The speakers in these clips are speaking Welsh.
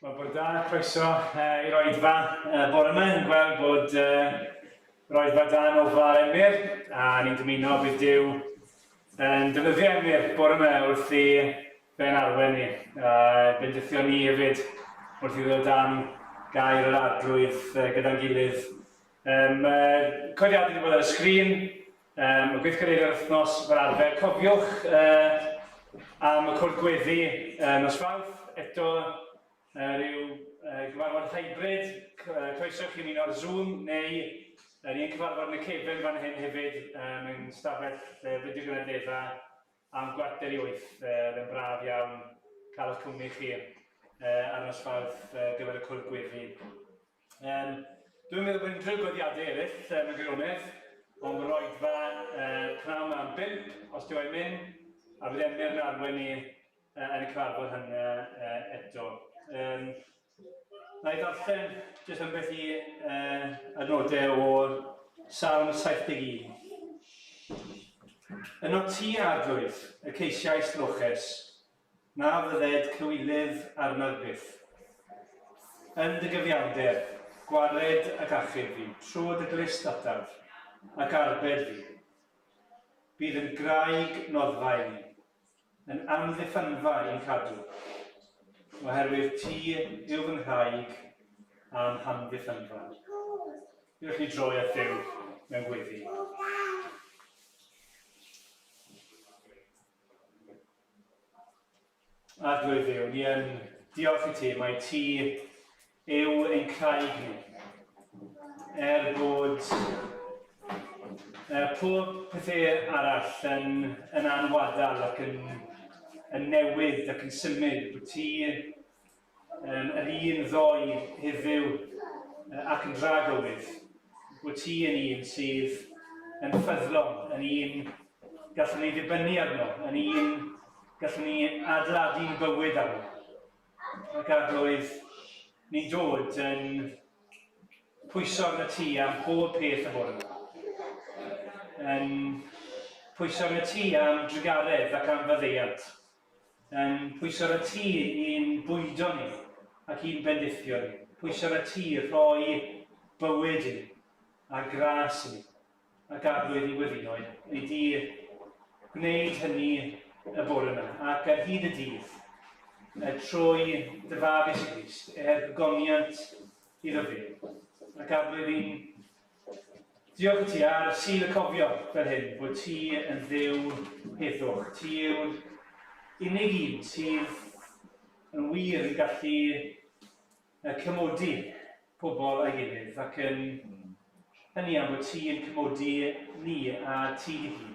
Wel, bod da, croeso i'r Oedfa bore yma, yn gweld bod yr Oedfa da'n Oedfa'r Emyr, a ni'n dymuno bydd Duw yn defnyddio Emyr bore yma wrth i fe'n arwen ni. Bendithio ni hefyd wrth i ddod am gair yr arglwydd gyda'n gilydd. Codiadau wedi bod ar y sgrin, y gweithgareddio'r wythnos fel arfer. Cofiwch am y cwrdd gweddi nos Fawrth, eto ryw gyfarfod hybrid, croeso chi ymuno ar Zoom, neu ni'n cyfarfod yn y cefn fan hyn hefyd mewn stafell fideo gynadleddau am 7:45. Yn braf iawn cael eich cwmni chi ar nos Fawrth gyfer y cwrdd gweddi. Dwi'n meddwl bod unrhyw gweddiadau eraill mewn gwirionedd, ond mae'r Oedfa pnawn am 5 os dwi'n mynd, a bydd Emyr yn arwen ni yn y cyfarfod hynny eto. Na i ddarllen jyst ambell i adnodau o'r Salm 71. Yno ti arglwydd, y ceisiais loches, na fydded cywilydd arnaf byth. Yn dy gyfiawnder, gwared ac achub fi, trod y glist ataf, ac arbed fi. Bydd yn graig noddfa ni, yn amddiffynfa i'n cadw, oherwydd ti yw fy nhaig a'n hamddiffynfa. Yw'ch chi droi at Dduw mewn gweddi. Arglwydd Dduw, ni yn diolch i ti, mae ti yw ein craig ni. Bod pob pethau arall yn anwadal ac yn newid ac yn symud, bod ti yr un ddoe heddiw ac yn dragowydd, bod ti yn un sydd yn ffyddlon, yn un gallwn ni ddibynnu arno, yn un gallwn ni adeiladu'n bywyd arno. Ac arglwydd, ni'n dod yn pwyso arno ti am pob peth y bore yma. Yn pwyso arno ti am drygaredd ac am faddeuant. Yn pwyso arno ti i'n bwydo ni ac i'n bendithio ni. Pwyso arno ti rhoi bywyd i ni a gras i ni ac arglwydd i weddinoedd. Neu di gwneud hynny y bore yma ac ar hyd y dydd trwy dy fab Iesu Grist goniant iddo fe. Ac arglwydd i'n diolch i ti ar sydd y cofio fel hyn, bod ti yn dduw heddwch. Ti yw'r unig un sydd yn wir yn gallu cymodi pobl a'i gilydd ac yn hynny am bod ti yn cymodi ni a ti di hun.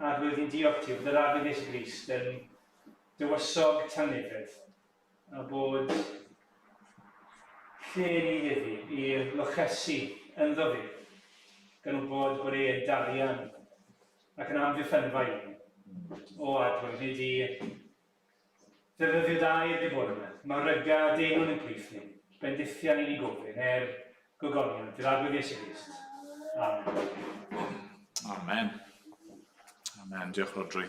Arglwydd i'n diolch ti, bod yr arglwydd Iesu Grist yn dywysog tangnefedd a bod lle ni heddi i'r lochesu ynddo fi, gan wybod bod e'n darian ac yn amddiffynfa i ni. O arglwydd, ni di ddefnyddio da i'r bore yma. Mae ryga deilwn yn plith ni, bendithian ni'n ei gofyn gogonion, fydd arglwydd Iesu Grist. Amen. Amen. Amen. Diolch Rodri.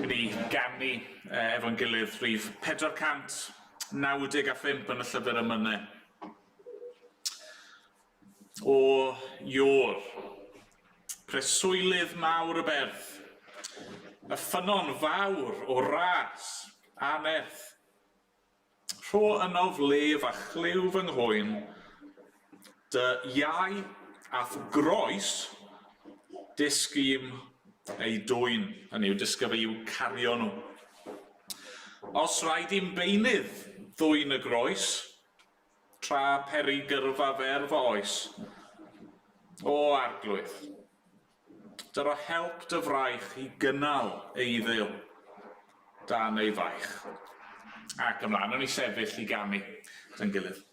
Ni ganu efo'n gilydd rhif 495 yn y llyfr Emynau. O Ior, preswylydd mawr y berth, y ffynon fawr o ras a nerth, rho ynof lef a chliw fy nghoen, dy iau ath groes disgym ei dwyn, hynny yw disgyf i'w cario nhw. Os rhaid i'n beinydd ddwyn y groes, tra peri gyrfa fer fy oes. O arglwydd, dyro help dy fraich i gynnal ei ddil dan ei faich. Ac ymlaen, o'n i sefyll i ganu yn gilydd.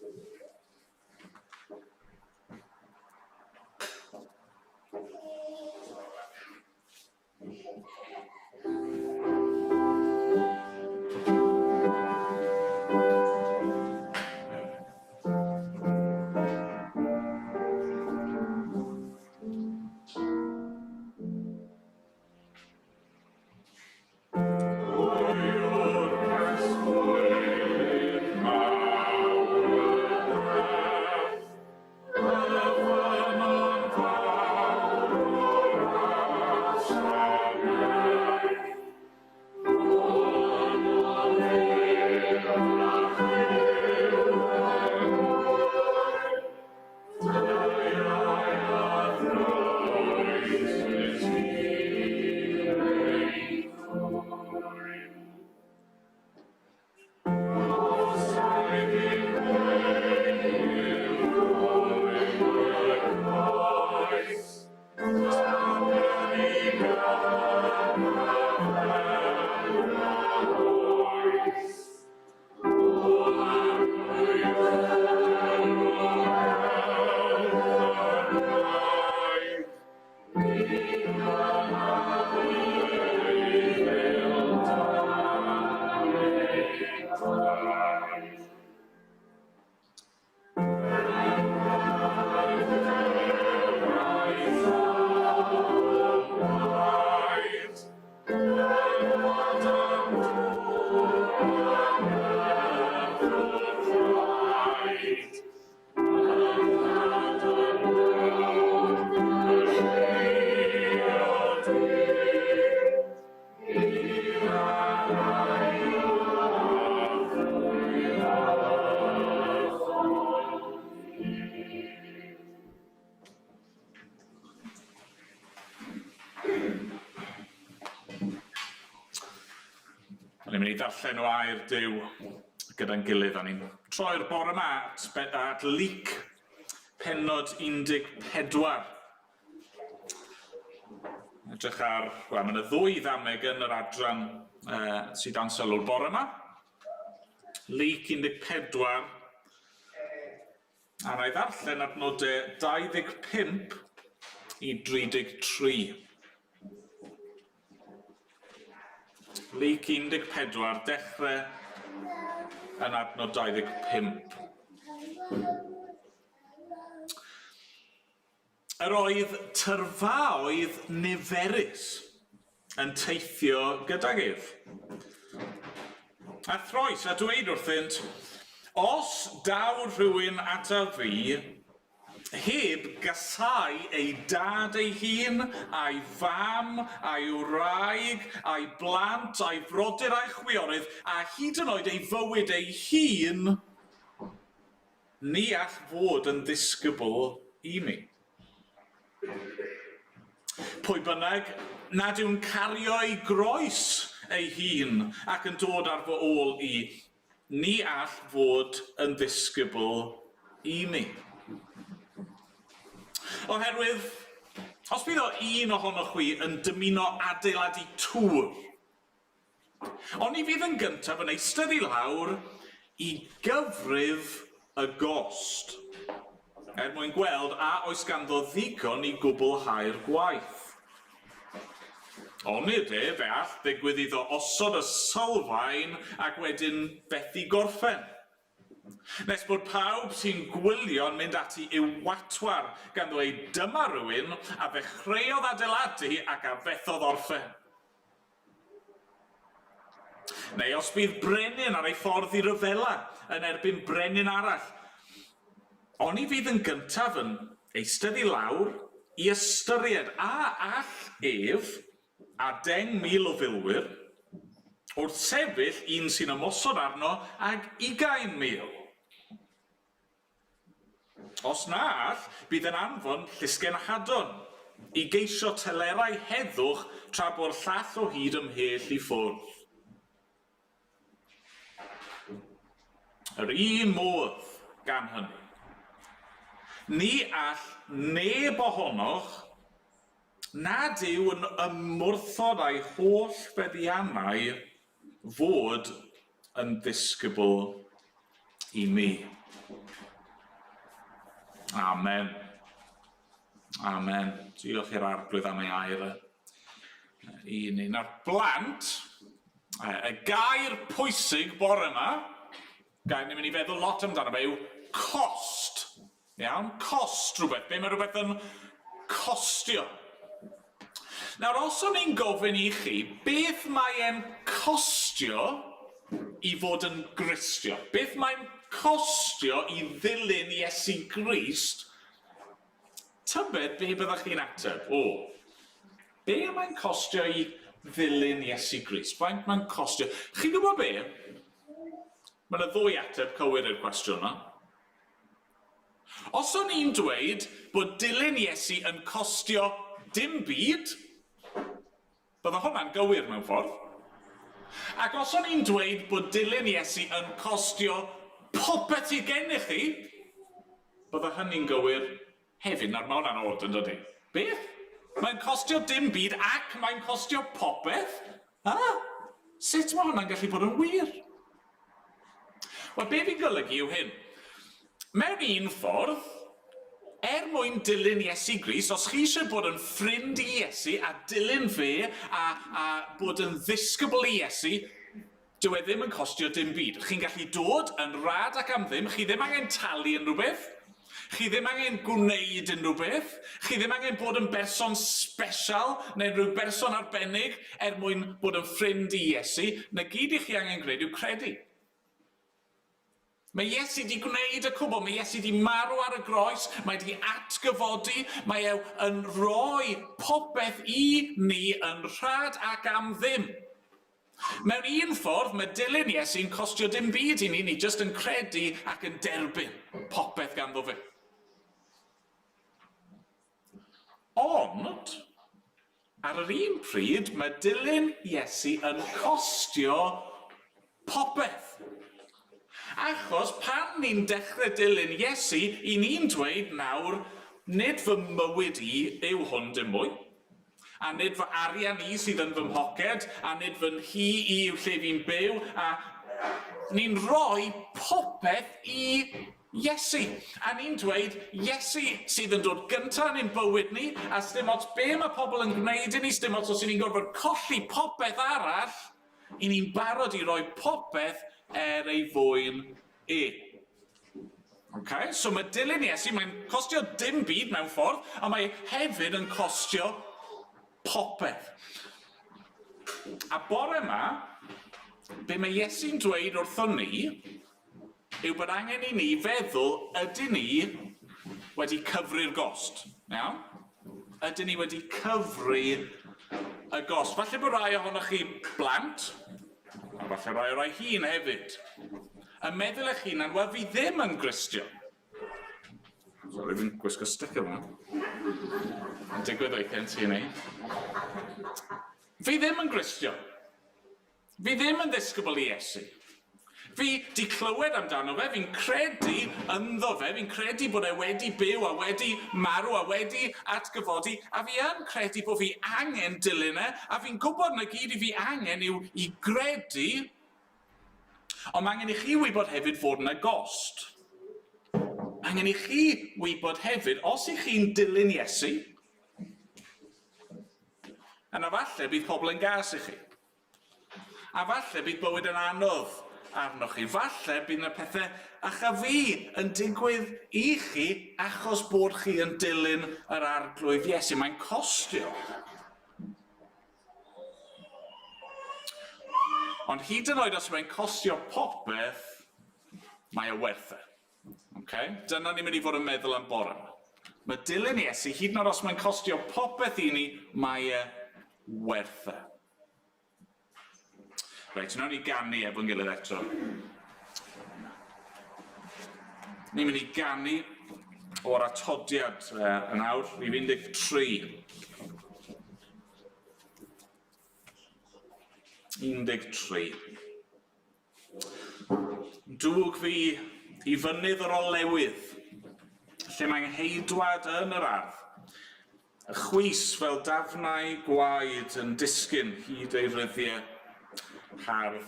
Ni'n mynd i ddarllen o air Duw gyda'n gilydd. A ni'n troi'r bore yma at Luc pennod 14. Edrych ar, wel, mae yna 2 ddameg yn yr adran sydd dan sylw'r bore yma. Luc 14, a na i ddarllen adnodau 25 i 33. Luc 14, dechrau yn adnod 25. Yr oedd tyrfaoedd niferus yn teithio gydag ef. A throes a dweud wrthynt, os daw rhywun ata fi, heb gasau ei dad ei hun, a'i fam, a'i wraig, a'i blant, a'i frodyr a'i chwiorydd, a hyd yn oed ei fywyd ei hun, ni all fod yn ddisgybl i mi. Pwy bynnag nad yw'n cario ei groes ei hun ac yn dod ar fy ôl i, ni all fod yn ddisgybl i mi. Oherwydd, os bydd o un ohonoch chi yn dymuno adeiladu tŵr, oni fydd yn gyntaf yn eistedd i lawr i gyfrif y gost, mwyn gweld a oes ganddo ddigon i gwblhau'r gwaith. Onid fe all ddigwydd iddo osod y sylfaen ac wedyn fethu gorffen. Nes bod pawb sy'n gwylio'n mynd ati i'w watwar gan ddweud dyma rywun a ddechreuodd adeiladu ac a fethodd orffen. Neu os bydd brenin ar ei ffordd i ryfela yn erbyn brenin arall, oni fydd yn gyntaf yn eistedd i lawr i ystyried a all ef a 10,000 o filwyr wrth sefyll un sy'n ymosod arno ag 20,000. Os na all, bydd yn anfon llusgen hadon i geisio telerau heddwch tra bo'r llall o hyd ymhell i ffwrdd. Yr un modd gan hynny. Ni all neb ohonoch nad yw yn ymwrthod a'i holl feddiannau fod yn ddisgybl i mi. Amen. Amen. Diolch i'r arglwydd am ei air i ni. Nawr blant, y gair pwysig bore yma, gair ni'n mynd i feddwl lot amdano fe, yw cost. Iawn, cost rhywbeth. Be mae rhywbeth yn costio? Nawr, os o'n i'n gofyn i chi, beth mae'n costio i fod yn Gristio? Beth mae'n costio i ddilyn Iesu Grist? Tybed be byddech chi'n ateb? Be mae'n costio i ddilyn Iesu Grist? Faint mae'n costio? Chi'n gwybod be? Mae yna 2 ateb cywir i'r cwestiwn yna. Os o'n i'n dweud bod dilyn Iesu yn costio dim byd, bydda hwnna'n gywir mewn ffordd. Ac os o'n i'n dweud bod dilyn Iesu yn costio popeth i gennych chi, bydda hynny'n gywir hefyd. Nawr mae hwnna'n od yn dydi. Beth? Mae'n costio dim byd ac mae'n costio popeth? Sut mae hwnna'n gallu bod yn wir? Wel, be fi'n golygu yw hyn. Mewn un ffordd, mwyn dilyn Iesu Grist, os chi eisiau bod yn ffrind i Iesu a dilyn fe a bod yn ddisgybl i Iesu, dyw e ddim yn costio dim byd. Chi'n gallu dod yn rad ac am ddim, chi ddim angen talu yn rhywbeth, chi ddim angen gwneud yn rhywbeth, chi ddim angen bod yn berson sbesial neu rhyw berson arbennig mwyn bod yn ffrind i Iesu, na gyd i chi angen gwneud yw credu. Mae Iesu wedi gwneud y cwbl, mae Iesu wedi marw ar y groes, mae wedi atgyfodi, mae yn rhoi popeth i ni yn rhad ac am ddim. Mewn un ffordd, mae dilyn Iesu'n costio dim byd i ni, ni jyst yn credu ac yn derbyn popeth ganddo fe. Ond, ar yr un pryd, mae dilyn Iesu yn costio popeth. Achos pan ni'n dechrau dilyn Iesu, i ni'n dweud nawr, nid fy mywyd i yw hwn dim mwy, a nid fy arian i sydd yn fy mhoced, a nid fy nhi i yw lle fi'n byw, a ni'n rhoi popeth i Iesu. A ni'n dweud, Iesu sydd yn dod gyntaf yn ein bywyd ni, a sdim ots be mae pobl yn gwneud i ni, sdim ots os ni'n gorfod colli popeth arall, i ni'n barod i roi popeth ei fwyn e. Okay? So mae dilyn Iesu, mae'n costio dim byd mewn ffordd, a mae hefyd yn costio popeth. A bore yma, be mae Iesu'n dweud wrtho ni, yw bod angen i ni feddwl, ydyn ni wedi cyfru'r gost. Iawn? Ydyn ni wedi cyfru y gost. Falle bod rai ohonoch chi blant, a falle rai hun hefyd, yn meddwl eich hunan, wel fi ddim yn Gristion. Sorry, fi'n gwisgo sticker yma. Yn digwydd weithio ti ni. Fi ddim yn Gristion. Fi ddim yn ddisgybl i Iesu. Fi di clywed amdano fe, fi'n credu ynddo fe, fi'n credu bod e wedi byw a wedi marw a wedi atgyfodi, a fi yn credu bod fi angen dilyn e, a fi'n gwybod na gyd i fi angen yw i gredu, ond mae angen i chi wybod hefyd fod yna gost. Angen i chi wybod hefyd, os i chi'n dilyn Iesu, yna falle bydd pobl yn gas i chi. A falle bydd bywyd yn anodd arnoch chi. Falle bydd yna pethau ach a fi yn digwydd i chi achos bod chi yn dilyn yr arglwydd Iesu. Mae'n costio. Ond hyd yn oed os mae'n costio popeth, mae e werth e. Okay? Dyna ni'n mynd i fod yn meddwl am bore yma. Mae dilyn Iesu, hyd yn oed os mae'n costio popeth i ni, mae e werth e. Reit, nawr ni ganu efo'n gilydd eto. Ni'n mynd i ganu o'r atodiad yn awr, rhif 13. 13. Dwg fi i fynydd yr olewydd, lle mae'n heidwad yn yr ardd. Y chwys fel dafnau gwaed yn disgyn hyd ei ryddiau hardd.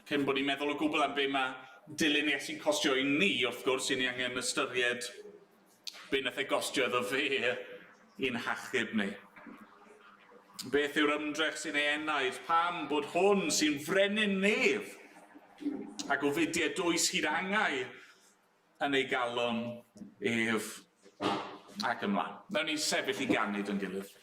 Cyn bod ni'n meddwl o gwbl am be mae dilyn Iesu'n costio i ni, wrth gwrs, i ni angen ystyried be nath e gostio iddo fe i'n hachub ni. Beth yw'r ymdrech sy'n ei enaid, pam bod hwn sy'n frenin nef ac o fudiau dwys hyd angau yn ei galon ef ac ymlaen. Nawn ni sefyll i ganu yn gilydd.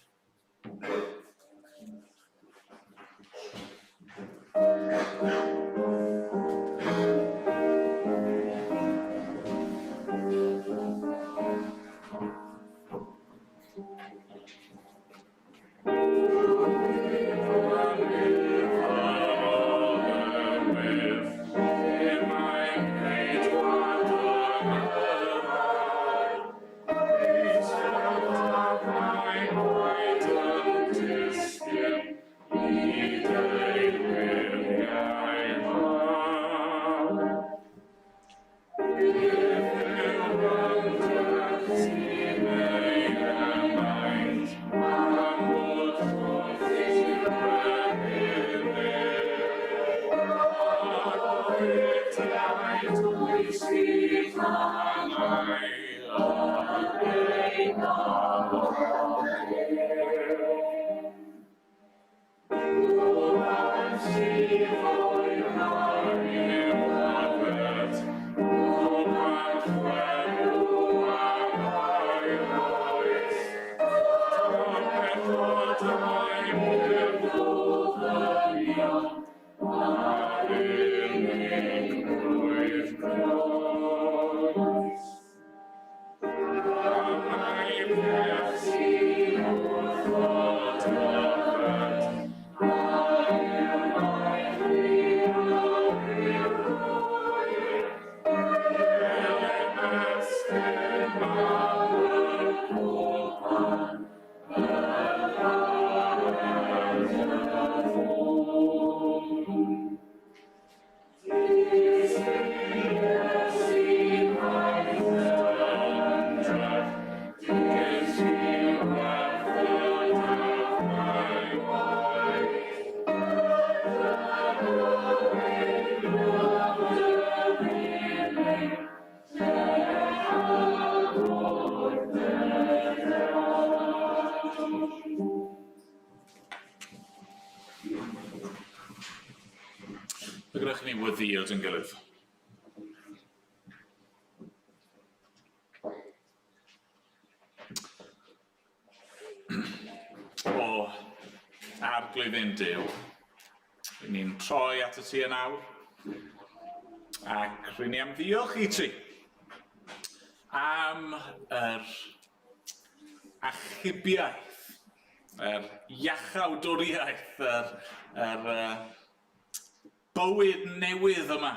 Gadwch ni wyddïod yn gilydd. O arglwydd ein Duw, rydyn ni'n troi at y ti yn awr, ac rydyn ni am ddiolch i ti am yr achubiaeth, yr iachawdwriaeth, yr bywyd newydd yma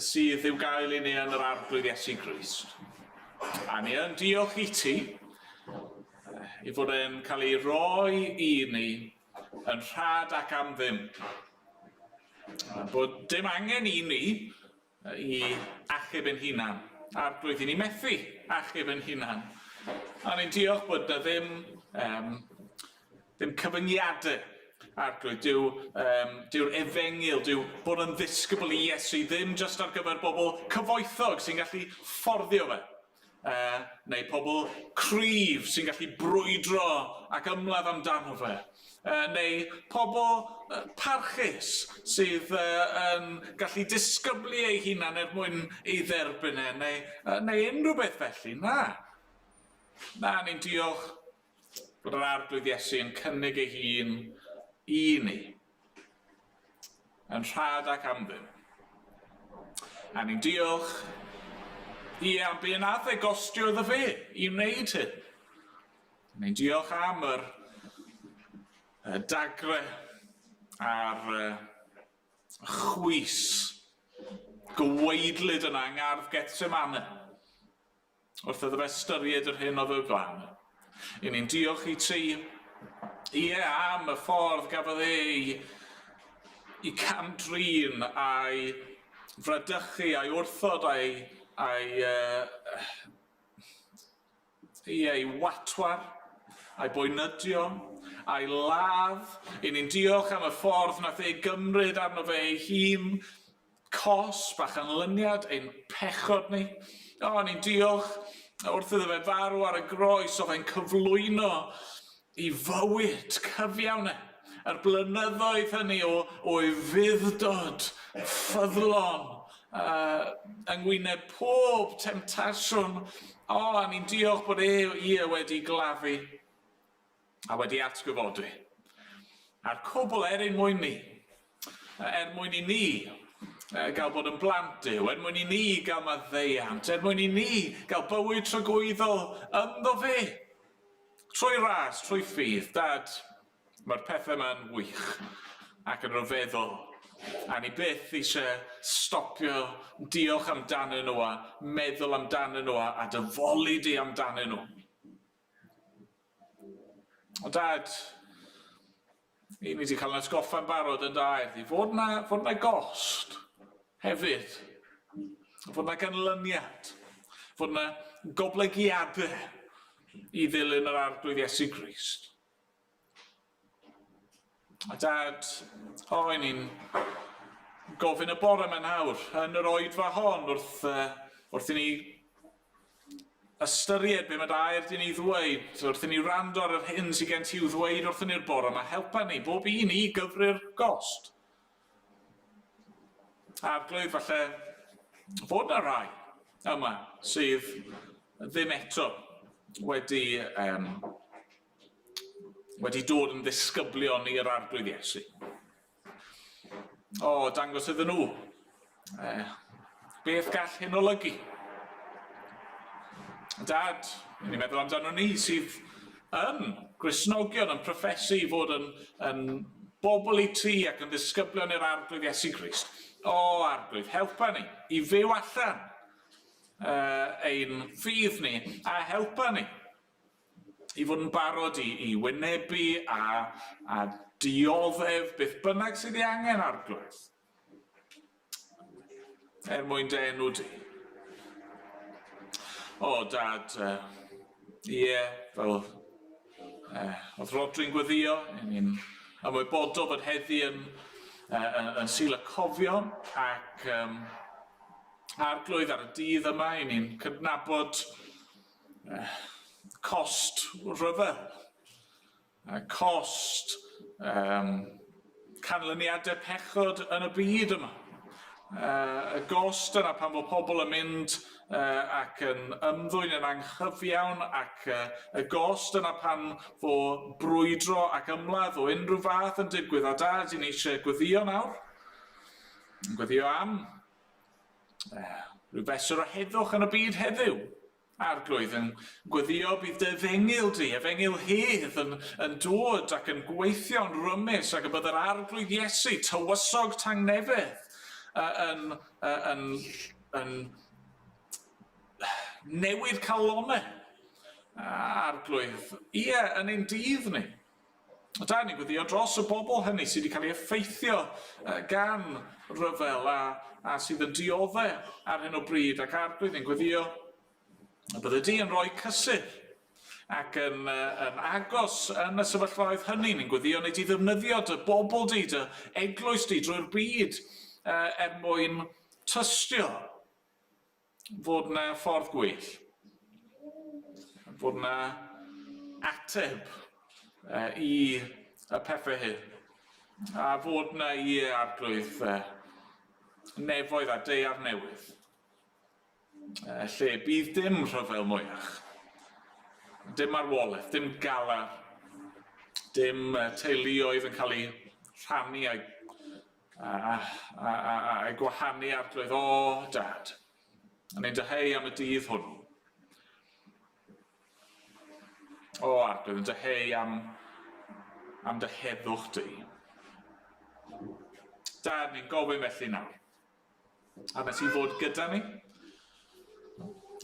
sydd i'w gael i ni yn yr arglwydd Iesu Grist. A ni yn diolch i ti i fod e'n cael ei roi i ni yn rhad ac am ddim. Bod dim angen i ni i achub ein hunan. Arglwydd i ni methu achub ein hunan. A ni'n diolch bod na ddim cyfyngiadau arglwydd, dyw'r efengil, dyw bod yn ddisgybl i Iesu ddim jyst ar gyfer bobl cyfoethog sy'n gallu fforddio fe, neu pobl cryf sy'n gallu brwydro ac ymladd amdano fe, neu pobl parchus sydd yn gallu disgyblu ei hunan mwyn ei dderbyn neu unrhyw beth felly. Na, ni'n diolch bod yr arglwydd Iesu yn cynnig ei hun i ni, yn rhad ac am ddim. A ni'n diolch am be nath e gostio iddo fe i wneud hyn. Ni'n diolch am yr dagre a'r chwys gyweidlyd yna yng ngardd Getsemane wrth iddo fe ystyried yr hyn oedd o'i flan. Ni'n diolch i ti am y ffordd gafodd i camdrin a'i fradychu a'i wrthod a'i watwar, a'i boenydio, a'i ladd. Ni'n diolch am y ffordd nath ei gymryd arno fe ei hun, cosb a chanlyniad ein pechod ni. Ni'n diolch wrth iddo fe farw ar y groes oedd e'n cyflwyno i fywyd cyfiawn yr blynyddoedd hynny o fuddod ffyddlon yngwyneb pob temtasiwn. Ni'n diolch bod e wedi gladdu a wedi atgyfodi a'r cwbl mwyn ni, mwyn i ni gael bod yn blant Duw, mwyn i ni gael maddeuant, mwyn i ni gael bywyd tragwyddol ynddo fe. Trwy ras, trwy ffydd, Dad, mae'r pethau yma'n wych ac yn ryfeddol. A ni byth eisiau stopio diolch amdanyn nhw a meddwl amdanyn nhw a dyfolu di amdanyn nhw. Dad, ni wedi cael yn atgoffa'n barod yn dair, fod na gost hefyd, fod na ganlyniad, fod na goblygiadau i ddilyn yr arglwydd Iesu Grist. Dad, ni'n gofyn y bore yma nawr yn yr oedfa hon wrth i ni ystyried be mae dair di ni ddweud, wrth i ni rando ar yr hyn sydd gen ti i'w ddweud wrth ni'r bore yma, helpa ni, bob un i gyfri'r gost. Arglwydd falle fod na rai yma sydd ddim eto wedi dod yn ddisgyblion i'r arglwydd Iesu. Dangos iddyn nhw beth gall hyn olygu. Dad, ni'n meddwl amdano ni sydd yn Gristnogion yn proffesu fod yn bobl i ti ac yn ddisgyblion i'r arglwydd Iesu Grist. Arglwydd, helpa ni i fyw allan ein ffydd ni a helpa ni i fod yn barod i wynebu a dioddef beth bynnag sydd ei angen arglwydd. Mwyn dy enw di. Dad, fel oedd Rodri'n gweddio, ni'n ymwybodol fod heddi yn sil y cofio ac arglwydd ar y dydd yma, ni'n cydnabod cost rhyfel, cost canlyniadau pechod yn y byd yma. y gost yna pan fod pobl yn mynd ac yn ymddwyn yn anghyfiawn, ac y gost yna pan fod brwydro ac ymladd o unrhyw fath yn digwydd. A dad, i ni eisiau gweddio nawr. Gweddio am rhyw fesur o heddwch yn y byd heddiw. Arglwydd yn gweddio bydd dy efengyl di, efengyl hedd yn dod ac yn gweithio'n rymus, ac y bydd yr arglwydd Iesu, tywysog tangnefedd, yn newid calonau. Arglwydd, ie, yn ein dydd ni. Da ni'n gweddio dros y bobl hynny sydd wedi cael ei effeithio gan ryfel a sydd yn dioddau ar hyn o bryd, ac arglwydd yn gweddio a bydde di yn rhoi cysur ac yn agos yn y sefyllfaoedd hynny. Ni'n gweddio wneud i ddefnyddio dy bobl di, dy eglwys di drwy'r byd mwyn tystio fod yna ffordd gwell, fod yna ateb i y pethau hyn, a fod yna i arglwydd nefoedd a deiar newydd. Lle bydd dim rhyfel mwyach, dim marwolaeth, dim galar, dim teuluoedd yn cael ei rhannu a'i gwahanu arglwydd. O, dad, yn ein dyheu am y dydd hwnnw. O, arglwydd, yn dyheu am dy heddwch di. Dad, ni'n gofyn felly nawr, a nes i fod gyda ni.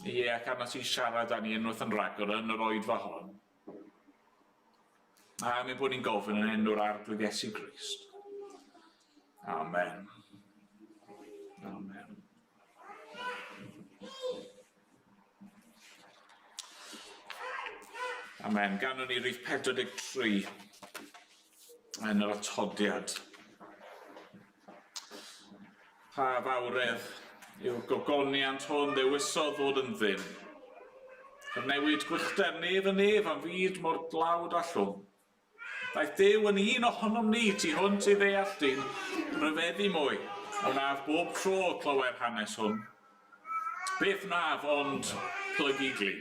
Ie, ac arnos i siarad â ni unwaith yn rhagor yn yr oedfa hon. A mi bod ni'n gofyn yn enw'r arglwydd Iesu Grist. Amen. Amen. Amen. Ganon ni rhif 43 yn yr atodiad. Pa fawredd yw'r gogoniant hwn ddewisodd fod yn ddyn. Newid gwychter nef yn nef am fyd mor glawd a llwm. Daeth Duw yn un ohonom ni tu hwnt i ddeall dyn, rhyfeddu mwy, a wnaeth bob tro clywed hanes hwn. Beth naf ond plygu glin,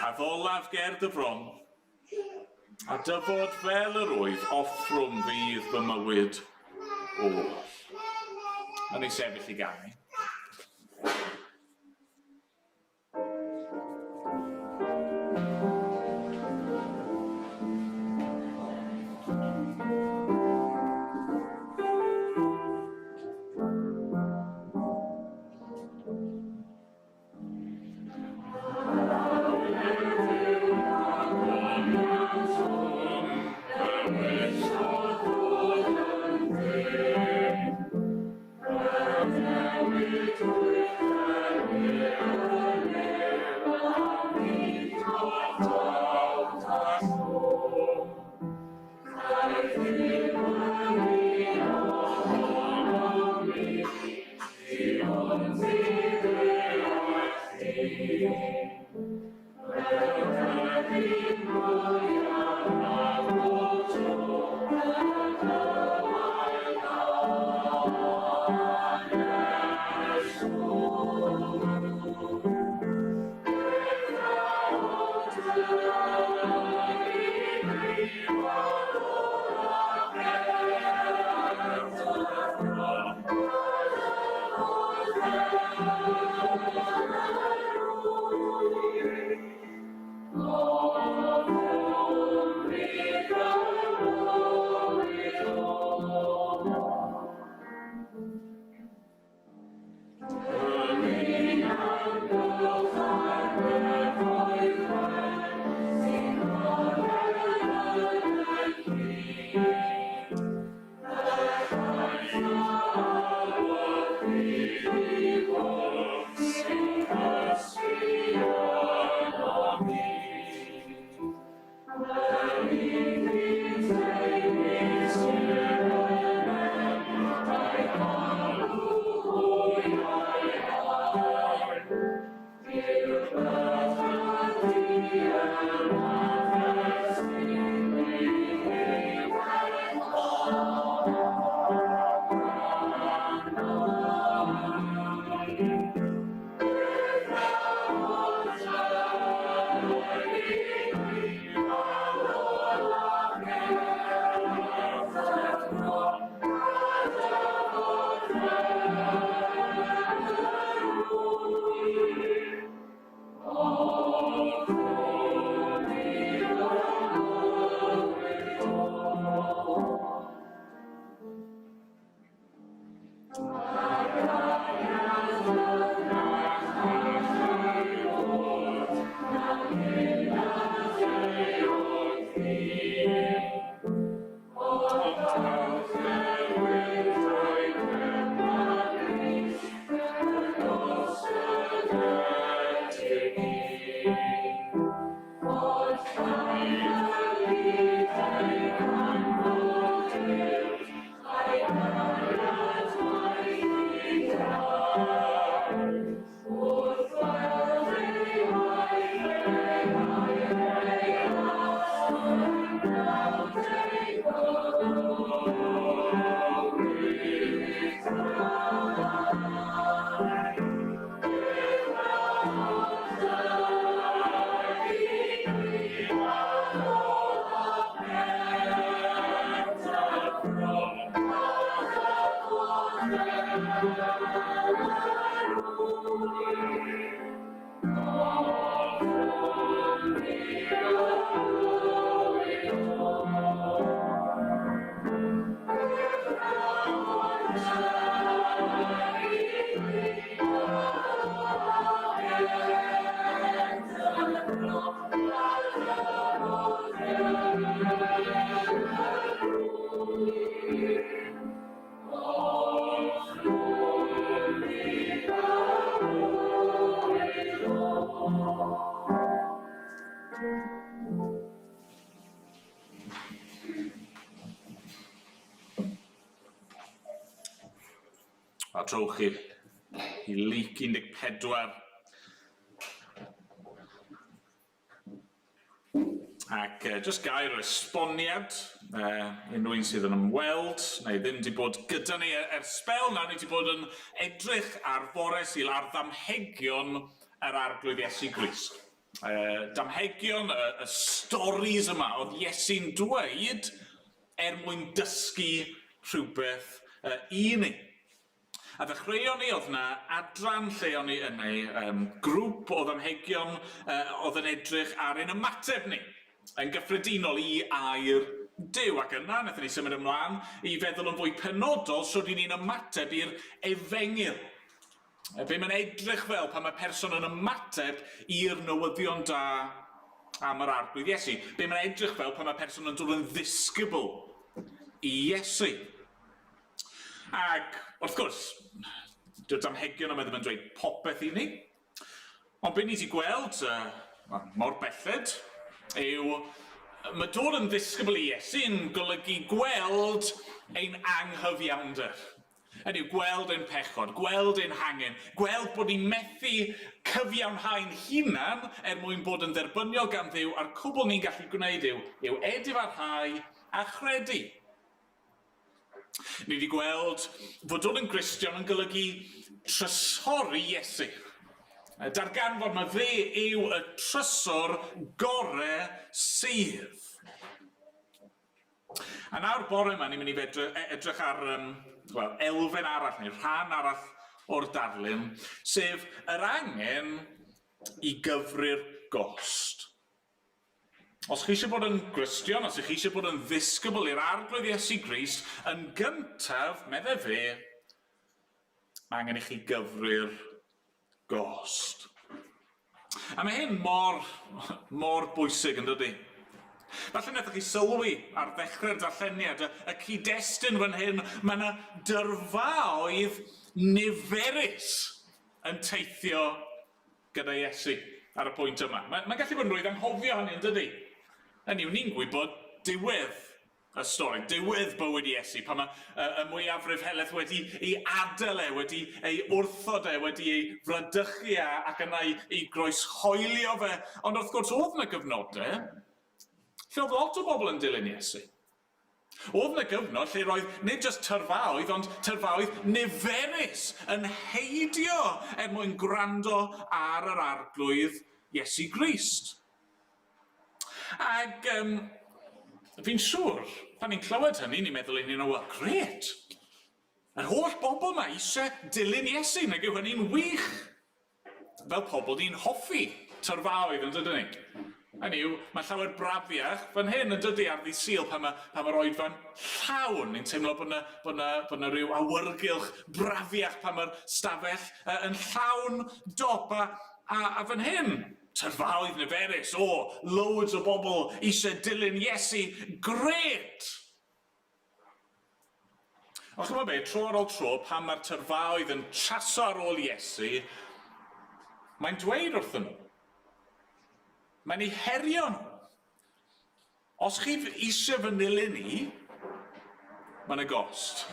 a dolaf ger dy fron, a dyfod fel yr wyf offrwm fydd fy mywyd oll. Yn ei sefyll i ganu. A trowch i Luc 14. Ac jyst gair o esboniad, unrhyw un sydd yn ymweld, neu ddim wedi bod gyda ni sbel, nawr ni wedi bod yn edrych ar fore Sul ar ddamhegion yr arglwydd Iesu Grist. Damhegion y storis yma oedd Iesu'n dweud mwyn dysgu rhywbeth i ni. A ddechreuon ni, oedd yna adran lle o'n ni yn grŵp o ddamhegion oedd yn edrych ar ein ymateb ni, yn gyffredinol i air Duw, ac yna wnaethon ni symud ymlaen i feddwl yn fwy penodol sut ni'n ymateb i'r efengyl. Be mae'n edrych fel pan mae person yn ymateb i'r newyddion da am yr arglwydd Iesu. Be mae'n edrych fel pan mae person yn dod yn ddisgybl i Iesu. Ac wrth gwrs, dyw'r damhegion yma ddim yn dweud popeth i ni. Ond be ni wedi gweld mor belled yw mae dod yn ddisgybl i Iesu'n golygu gweld ein anghyfiawnder. Hynny yw gweld ein pechod, gweld ein hangen, gweld bod ni'n methu cyfiawnhau'n hunan mwyn bod yn dderbyniol gan Dduw a'r cwbl ni'n gallu gwneud yw edifarhau a chredu. Ni wedi gweld fod dod yn Gristion yn golygu trysori Iesu. Darganfod mae fe yw y trysor gorau sydd. A nawr bore yma ni'n mynd i edrych ar elfen arall neu rhan arall o'r darlun, sef yr angen i gyfri'r gost. Os chi eisiau bod yn Gristion, os chi eisiau bod yn ddisgybl i'r arglwydd Iesu Grist, yn gyntaf, meddai fe, mae angen i chi gyfri'r gost. A mae hyn mor bwysig yn dydi. Falle wnaethoch chi sylwi ar ddechrau'r darlleniad, y cyd-destun fan hyn, mae yna dyrfaoedd niferus yn teithio gyda Iesu ar y pwynt yma. Mae'n gallu bod yn rwydd anghofio hynny yn dydi. Hynny yw, ni'n gwybod diwedd y stori, diwedd bywyd Iesu, pan mae y mwyafrif heleth wedi ei adael wedi ei wrthod wedi ei fradychu ac yna ei groeshoelio fe. Ond wrth gwrs, oedd yna gyfnodau lle oedd lot o bobl yn dilyn Iesu. Oedd yna gyfnod lle roedd nid jyst tyrfaoedd, ond tyrfaoedd niferus yn heidio mwyn gwrando ar yr arglwydd Iesu Grist. Ac fi'n siŵr, pan ni'n clywed hynny, ni'n meddwl yn well, gret. Yr holl bobl yma eisiau dilyn Iesu, nag yw hynny'n wych. Fel pobl ni'n hoffi tyrfaoedd yn dydyn ni. Hynny yw, mae llawer brafiach fan hyn yn dydi ar ddi Sul pan mae'r oedfa'n llawn. Ni'n teimlo bod yna rhyw awyrgylch brafiach pan mae'r stafell yn llawn dop. A fan hyn, tyrfaoedd niferus, loads o bobl eisiau dilyn Iesu, gret! Ond chyma be, tro ar ôl tro, pan mae'r tyrfaoedd yn chaso ar ôl Iesu, mae'n dweud wrthyn nhw. Mae'n ei herio nhw. Os chi eisiau fy nilyn i, mae'n y gost.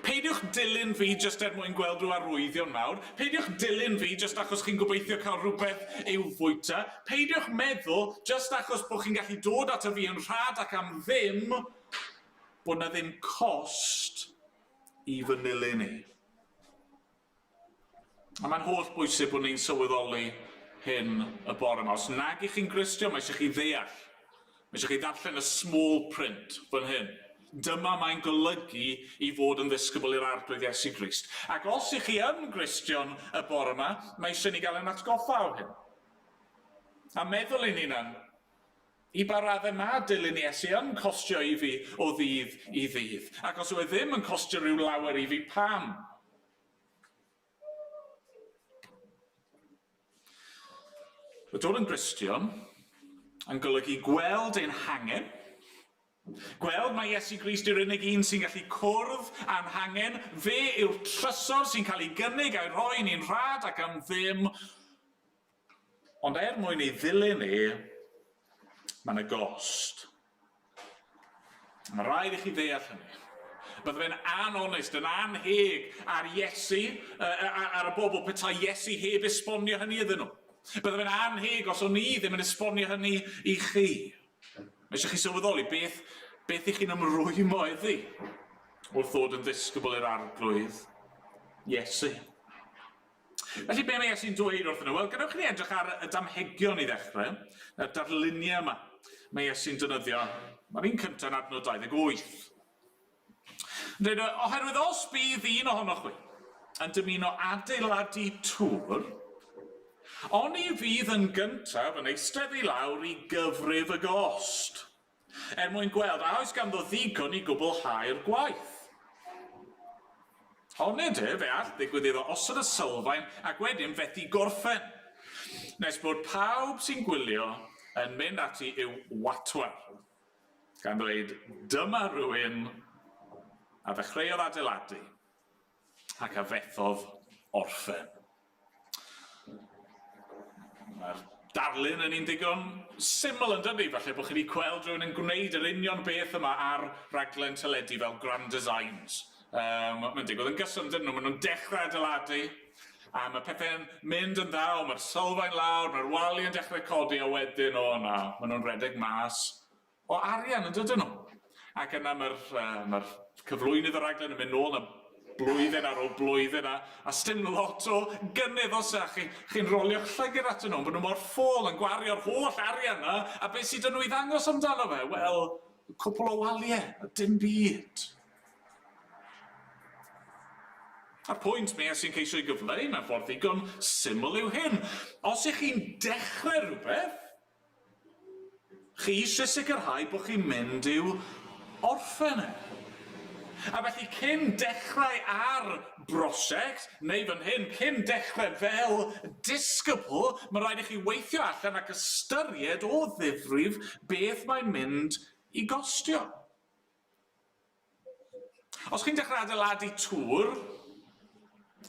Peidiwch dilyn fi jyst mwyn gweld rhyw arwyddion mawr. Peidiwch dilyn fi jyst achos chi'n gobeithio cael rhywbeth i'w fwyta. Peidiwch meddwl jyst achos bod chi'n gallu dod at fi yn rhad ac am ddim, bod na ddim cost i fy nilyn i. A mae'n holl bwysig bod ni'n sylweddoli hyn y bore yma. Os nag i chi'n Gristion, mae eisiau chi ddeall. Mae eisiau chi ddarllen y small print fan hyn. Dyma mae'n golygu i fod yn ddisgybl i'r arglwydd Iesu Grist. Ac os ych chi yn Gristion y bore yma, mae eisiau ni gael yn atgoffa o hyn. A meddwl i'n hunan, i ba raddau mae dilyn Iesu yn costio i fi o ddydd i ddydd. Ac os yw e ddim yn costio rhyw lawer i fi, pam? Mae dod yn Gristion yn golygu gweld ein hangen, gweld mae Iesu Grist yw'r unig un sy'n gallu cwrdd a'n hangen, fe yw'r trysor sy'n cael ei gynnig a'i roi ni'n rhad ac am ddim. Ond mwyn ei ddilyn mae yna gost. Mae rhaid i chi ddeall hynny. Bydde fe'n anonest, yn anheg ar Iesu, ar y bobl petai Iesu heb esbonio hynny iddyn nhw. Bydde fe'n anheg os o'n ni ddim yn esbonio hynny i chi. Mae eisiau chi sylweddoli beth i chi'n ymrwymo iddi wrth ddod yn ddisgybl i'r arglwydd Iesu. Felly be mae Iesu'n dweud wrthyn nhw? Wel, gadewch chi edrych ar y damhegion i ddechrau, y darluniau yma. Mae Iesu'n defnyddio, mae'r un cyntaf yn adnod 28. Dweud, oherwydd os bydd un ohonoch chi yn dymuno adeiladu tŵr, oni fydd yn gyntaf yn eistedd i lawr i gyfrif y gost, mwyn gweld a oes ganddo ddigon i gwblhau'r gwaith. Onid fe all ddigwydd iddo osod y sylfaen ac wedyn fethu gorffen, nes bod pawb sy'n gwylio yn mynd ati i'w watwar, gan dweud dyma rhywun a ddechreuodd adeiladu ac a fethodd orffen. Mae'r darlun yn un digon syml yn dydi, falle bod chi wedi gweld rhywun yn gwneud yr union beth yma ar raglen teledu fel Grand Designs. Mae'n digwydd yn gyson dyn nhw, maen nhw'n dechrau adeiladu, a mae pethau'n mynd yn ddaw, mae'r sylfaen lawr, mae'r wali yn dechrau codi, a wedyn maen nhw'n redeg mas o arian yn dydyn nhw. Ac yna mae'r cyflwynydd y raglen yn mynd nôl na blwyddyn ar ôl blwyddyn, a stym lot o gynnydd os chi'n rolio'ch llygr atyn nhw, bod nhw mor ffôl yn gwario'r holl arian yna, a beth sydd nhw i ddangos amdano fe? Wel, cwpl o waliau, a dim byd. A'r pwynt me sy'n ceisio ei gyfleu mewn ffordd ddigon syml yw hyn. Os ych chi'n dechrau rhywbeth, chi eisiau sicrhau bod chi'n mynd i'w orffen e. A felly cyn dechrau ar brosiect, neu fan hyn, cyn dechrau fel disgybl, mae rhaid i chi weithio allan ac ystyried o ddifrif beth mae'n mynd i gostio. Os chi'n dechrau adeiladu tŵr,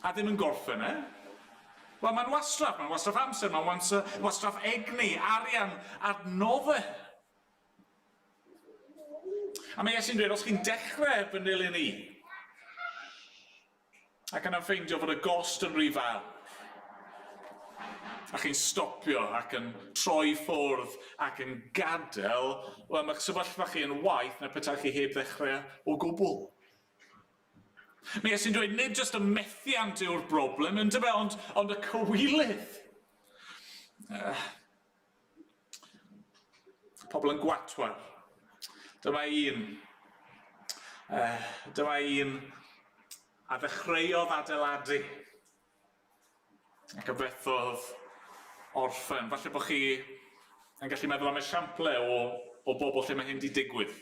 a ddim yn gorffen wel mae'n wastraff amser, mae'n wastraff egni, arian, adnoddau. A mae Iesu'n dweud, os chi'n dechrau fy nilyn ni, ac yna'n ffeindio fod y gost yn rhy fawr, a chi'n stopio ac yn troi ffwrdd ac yn gadael, wel mae'ch sefyllfa chi yn waith na petai chi heb ddechrau o gwbl. Mae Iesu'n dweud, nid jyst y methiant yw'r broblem, ond y cywilydd. Pobl yn gwatwar. Dyma un a ddechreuodd adeiladu ac y fethodd orffen. Falle bod chi yn gallu meddwl am esiample o bobl lle mae hyn wedi digwydd.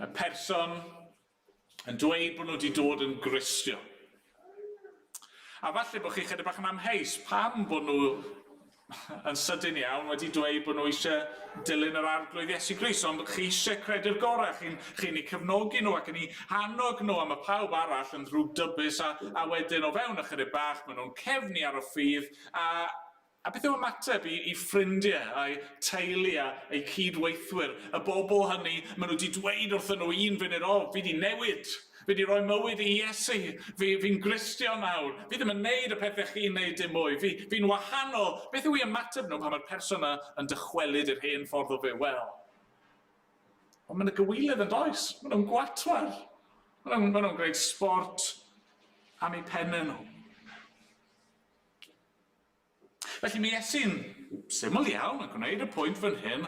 Y person yn dweud bod nhw wedi dod yn Gristio. A falle bod chi chydig bach yn amheus pam bod nhw yn sydyn iawn wedi dweud bod nhw eisiau dilyn yr arglwydd Iesu Grist, ond chi eisiau credu'r gorau, chi'n eu cefnogi nhw ac yn eu hannog nhw am y pawb arall yn ddrwg dybus, a wedyn o fewn ychydig bach, maen nhw'n cefnu ar y ffydd, a beth yw ymateb i ffrindiau a'i teulu a'i cydweithwyr, y bobl hynny, maen nhw wedi dweud wrthyn nhw un funud, fi wedi newid, fi wedi rhoi mywyd i Iesu, fi'n Gristio nawr, fi ddim yn neud y pethau chi'n neud dim mwy, fi'n wahanol. Beth yw ei ymateb nhw pan mae'r person yn dychwelyd i'r hen ffordd o fe? Wel, ond mae'n y gywilydd yn does, maen nhw'n gwatwar, maen nhw'n gwneud sport am eu pennau nhw. Felly mae Iesu'n syml iawn yn gwneud y pwynt fan hyn,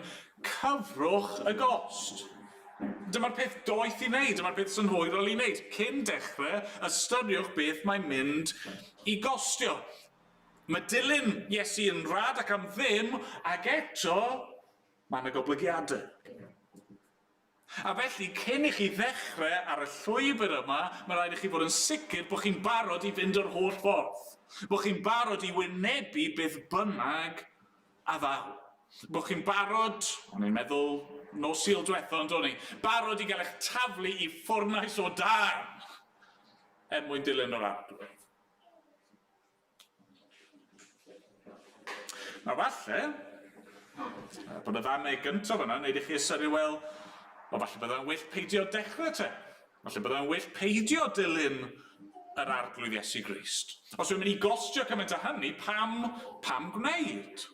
cyfrwch y gost. Dyma'r peth doeth i wneud, dyma'r peth synhwyrol i wneud. Cyn dechrau, ystyriwch beth mae'n mynd i gostio. Mae dilyn Iesu yn rad ac am ddim, ac eto, mae'n y goblygiadau. A felly, cyn i chi ddechrau ar y llwybr yma, mae rhaid i chi fod yn sicr bod chi'n barod i fynd yr holl ffordd. Bod chi'n barod i wynebu beth bynnag a ddaw. Bod chi'n barod, o'n i'n meddwl, nos Sul diwetha, ond o'n i, barod i gael eich taflu i ffwrnais o dan mwyn dilyn yr arglwydd. A falle, bod y ddameg gyntaf yna, wneud i chi ystyried, wel, falle byddai'n well peidio dechrau te. Falle byddai'n well peidio dilyn yr arglwydd Iesu Grist. Os yw'n mynd i gostio cymaint â hynny, pam gwneud?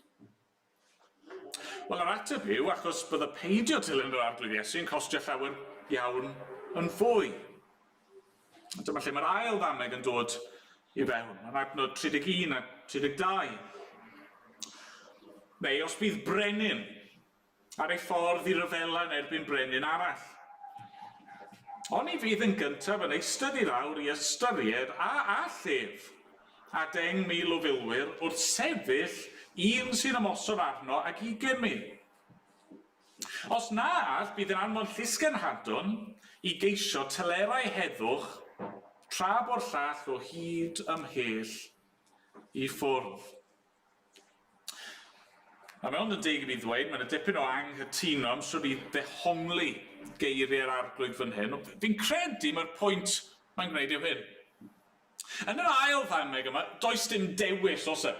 Wel, yr ateb yw, achos bydd y peidio dilyn yr arglwydd Iesu yn costio llawer iawn yn fwy. Dyma lle mae'r ail ddameg yn dod i fewn, yn adnod 31 a 32. Neu os bydd brenin ar ei ffordd i ryfela yn erbyn brenin arall. Oni fydd yn gyntaf yn eistedd i lawr i ystyried a llef a 10,000 o filwyr wrth sefyll un sy'n ymosod arno ac 20,000. Os na all, bydd yn anfon llusgen hadwn i geisio telerau heddwch tra bo'r llall o hyd ymhell i ffwrdd. A mewn yn deg i mi ddweud, mae'n y dipyn o anghytuno am sy'n bydd ddehongli geiriau'r arglwydd fan hyn. Fi'n credu mae'r pwynt mae'n gwneud yw hyn. Yn yr ail ddameg yma, does dim dewis os e.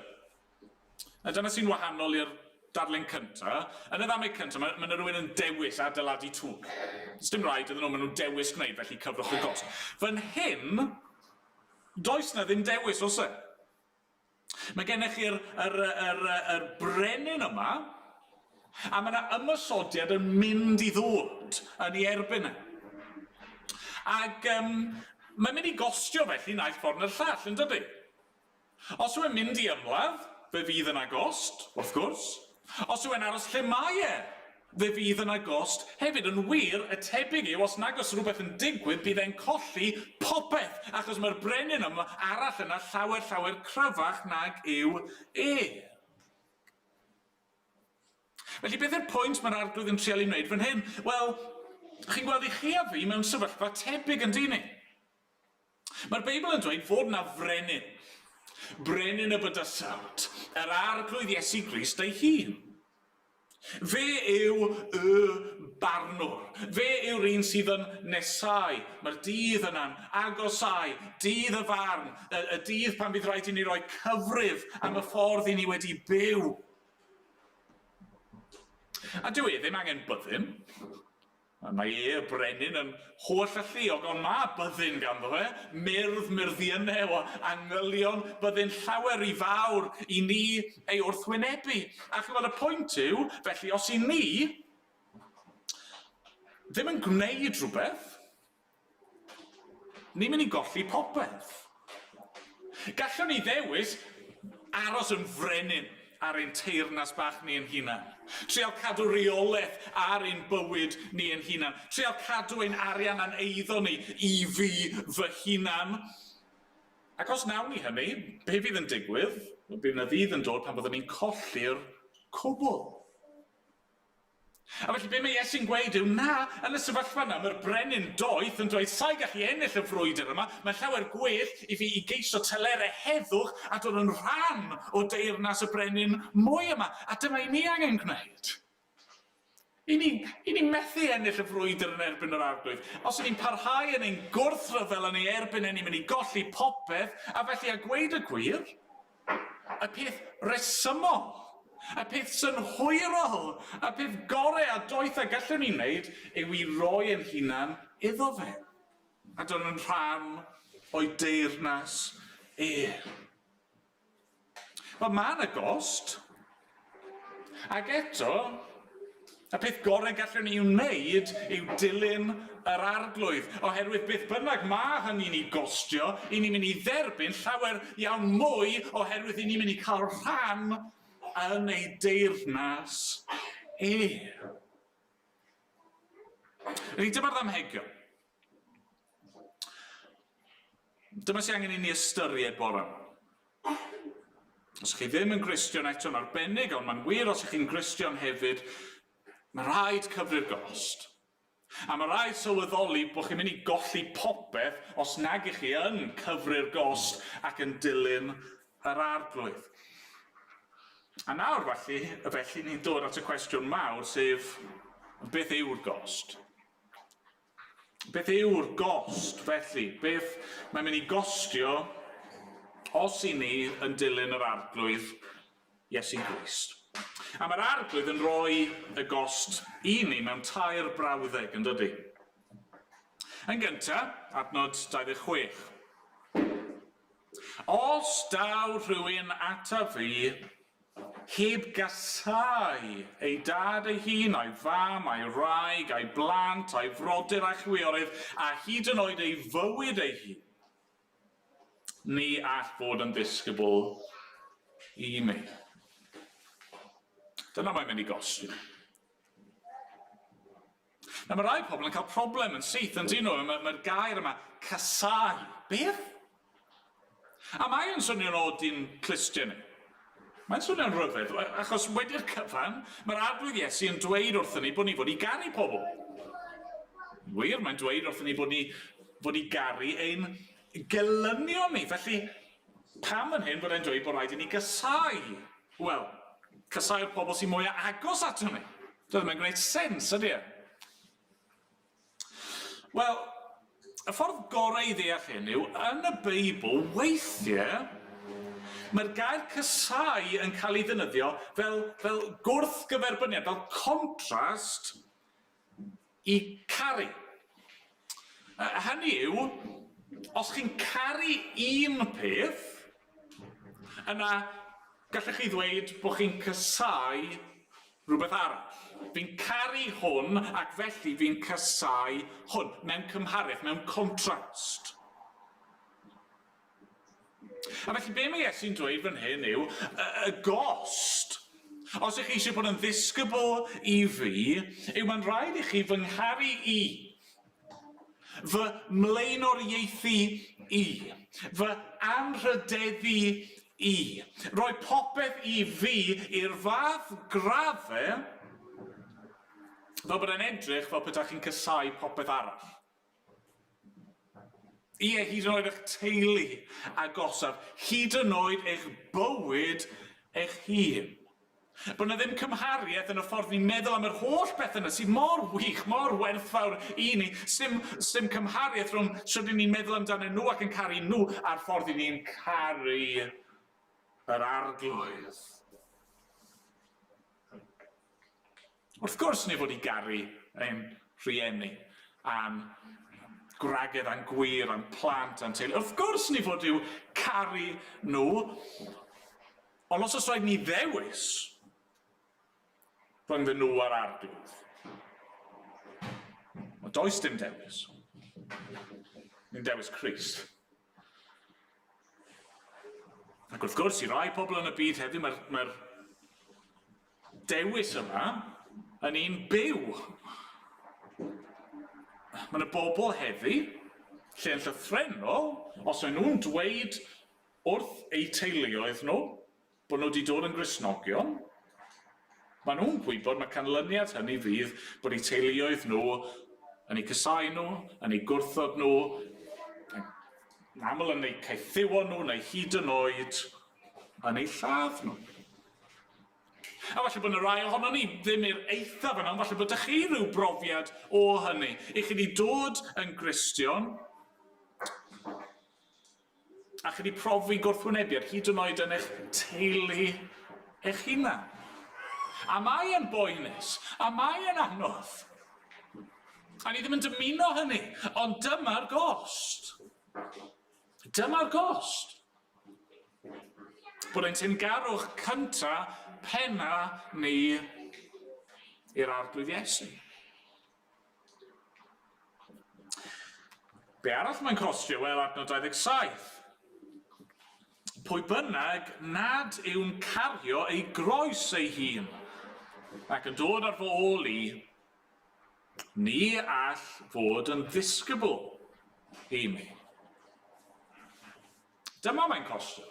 A dyna sy'n wahanol i'r darlun cyntaf. Yn y ddameg cyntaf, mae rhywun yn dewis adeiladu twg. Does dim rhaid iddyn nhw, maen nhw'n dewis gwneud, felly cyfrwch y gost. Fan hyn, does na ddim dewis os e. Mae gennych chi'r brenin yma, a mae yna ymysodiad yn mynd i ddod yn ei erbyn e. Ac mae'n mynd i gostio felly naill ffordd na'r llall, yn dydy? Os yw'n mynd i ymladd, fe fydd yna gost, wrth gwrs. Os yw'n aros lle mae e, fe fydd yna gost. Hefyd yn wir, y tebyg yw, os nag os rhywbeth yn digwydd, bydd e'n colli popeth, achos mae'r brenin yma arall yna llawer cryfach nag yw e. Felly beth yw'r pwynt mae'r arglwydd yn trial i wneud fan hyn? Wel, chi'n gweld i chi a fi mewn sefyllfa tebyg yn dyn ni. Mae'r Beibl yn dweud fod na frenin. Brenin y bydysawd. Yr arglwydd Iesu Grist ei hun. Fe yw y barnwr. Fe yw'r un sydd yn nesau. Mae'r dydd yna'n agosau. Dydd y farn. Y dydd pan bydd rhaid i ni roi cyfrif am y ffordd i ni wedi byw. A dyw e ddim angen byddin. Mae y brenin yn holl alluog, ond mae byddin ganddo fe. Myrddiannau o angylion, byddin llawer i fawr i ni ei wrthwynebu. A chi'n gweld y pwynt yw, felly os i ni ddim yn gwneud rhywbeth, ni'n mynd i golli popeth. Gallwn ni ddewis aros yn frenin ar ein teyrnas bach ni yn hunan. Trial cadw reolaeth ar ein bywyd ni yn hunan. Trial cadw ein arian a'n eiddo ni i fi fy hunan. Ac os nawn ni hynny, be fydd yn digwydd? Bydd yna ddydd yn dod pan byddwn ni'n colli'r cwbl. A felly be mae Iesu'n gweud yw na, yn y sefyllfa yna, mae'r brenin doeth yn dweud, sa'i gallu ennill y frwydr yma, mae llawer gwell i fi i geisio telerau heddwch a dod yn rhan o deyrnas y brenin mwy yma. A dyma i ni angen gwneud. I ni methu ennill y frwydr yn erbyn yr arglwydd. Os ni'n parhau yn ein gwrthryfel yn ei erbyn, ni'n mynd i golli popeth, a felly a gweud y gwir, y peth resymol, y peth synhwyrol, y peth gorau a doeth a gallwn ni wneud yw i roi yn hunan iddo fe. A dod yn rhan o'i deyrnas e. Wel, mae'n y gost. Ac eto, y peth gorau gallwn ni wneud yw dilyn yr arglwydd. Oherwydd beth bynnag mae hynny'n ei gostio, i ni'n mynd i dderbyn llawer iawn mwy oherwydd i ni'n mynd i cael rhan yn ei deyrnas e. Felly dyma'r ddamhegion. Dyma sy'n angen i ni ystyried bore. Os chi ddim yn Gristion eto'n arbennig, ond mae'n wir os ych chi'n Gristion hefyd, mae rhaid cyfri'r gost. A mae rhaid sylweddoli bod chi'n mynd i golli popeth os nag ych chi yn cyfri'r gost ac yn dilyn yr arglwydd. A nawr felly ni'n dod at y cwestiwn mawr, sef beth yw'r gost? Beth yw'r gost felly? Beth mae'n mynd i gostio os i ni yn dilyn yr arglwydd Iesu Grist. A mae'r arglwydd yn rhoi y gost I ni mewn tair brawddeg, yn dydy. Yn gyntaf, adnod 26. Os daw rhywun ata fi, heb gasau ei dad ei hun, a'i fam, a'i wraig, a'i blant, a'i frodyr a chwiorydd, a hyd yn oed ei fywyd ei hun, ni all fod yn ddisgybl I mi. Dyna mae'n mynd I gostio. Mae rai pobl yn cael problem yn syth, yn dyn nhw, mae'r gair yma, casau. Beth? A mae'n swnio'n od i'n clustio ni. Mae'n swnio'n rhyfedd, achos wedi'r cyfan, mae'r arglwydd Iesu yn dweud wrthyn ni bod ni fod I ganu pobl. Wir, mae'n dweud wrthyn ni bod ni garu ein gelynion ni. Felly, pam yn hyn bod e'n dweud bod rhaid I ni gasau? Wel, casau'r pobl sy'n mwy agos ato ni. Doedd mae'n gwneud sens, ydy e? Wel, y ffordd gorau I ddeall hyn yw, yn y Beibl, weithiau, mae'r gair casau yn cael ei ddefnyddio fel gwrthgyferbyniad, fel contrast I caru. Hynny yw, os chi'n caru un peth, yna gallech chi ddweud bod chi'n casau rhywbeth arall. Fi'n caru hwn ac felly fi'n casau hwn, mewn cymhariaeth, mewn contrast. A felly be mae Iesu'n dweud fan hyn yw, y gost, os ych chi eisiau bod yn ddisgybl I fi, yw mae'n rhaid I chi fy ngharu I, fy mlaenoriaethu I, fy anrhydeddu I, roi popeth I fi i'r fath graddau, fel bod e'n edrych fel pethau chi'n casau popeth arall. Ie, hyd yn oed eich teulu agosaf, hyd yn oed eich bywyd eich hun. Bod yna ddim cymhariaeth yn y ffordd ni'n meddwl am yr holl beth yna sydd mor wych, mor werthfawr I ni. Sim cymhariaeth rhwng sut ni'n meddwl amdano nhw ac yn caru nhw a'r ffordd ni'n caru yr arglwydd. Wrth gwrs ni fod I garu ein rhieni am gwragedd a'n gwir, a'n plant, a'n teulu. Wrth gwrs ni fod i'w caru nhw, ond os oes rhaid ni ddewis rhwngddyn nhw a'r arglwydd. Mae does dim dewis. Ni'n dewis Crist. Ac wrth gwrs, I rai pobl yn y byd heddiw, mae'r dewis yma yn un byw. Mae yna bobl heddi, lle yn llythrennol, os maen nhw'n dweud wrth eu teuluoedd nhw bod nhw wedi dod yn Gristnogion, maen nhw'n gwybod mae canlyniad hynny fydd bod eu teuluoedd nhw yn eu casau nhw, yn eu gwrthod nhw, yn aml yn eu caethiwon nhw, neu hyd yn oed yn eu lladd nhw. A falle bod yna rai ohono ni ddim i'r eithaf yna, ond falle bod ych chi rhyw brofiad o hynny. I chi wedi dod yn Gristion, a chi wedi profi gwrthwynebiad hyd yn oed yn eich teulu eich hunan. A mae yn boenus, a mae yn anodd. A ni ddim yn dymuno hynny, ond dyma'r gost. Dyma'r gost. Bod ein teyrngarwch cyntaf penna ni i'r arglwydd Iesu. Be arall mae'n costio? Wel, adnod 27. Pwy bynnag nad yw'n cario ei groes ei hun, ac yn dod ar fy ôl I, ni all fod yn ddisgybl I mi. Dyma mae'n costio.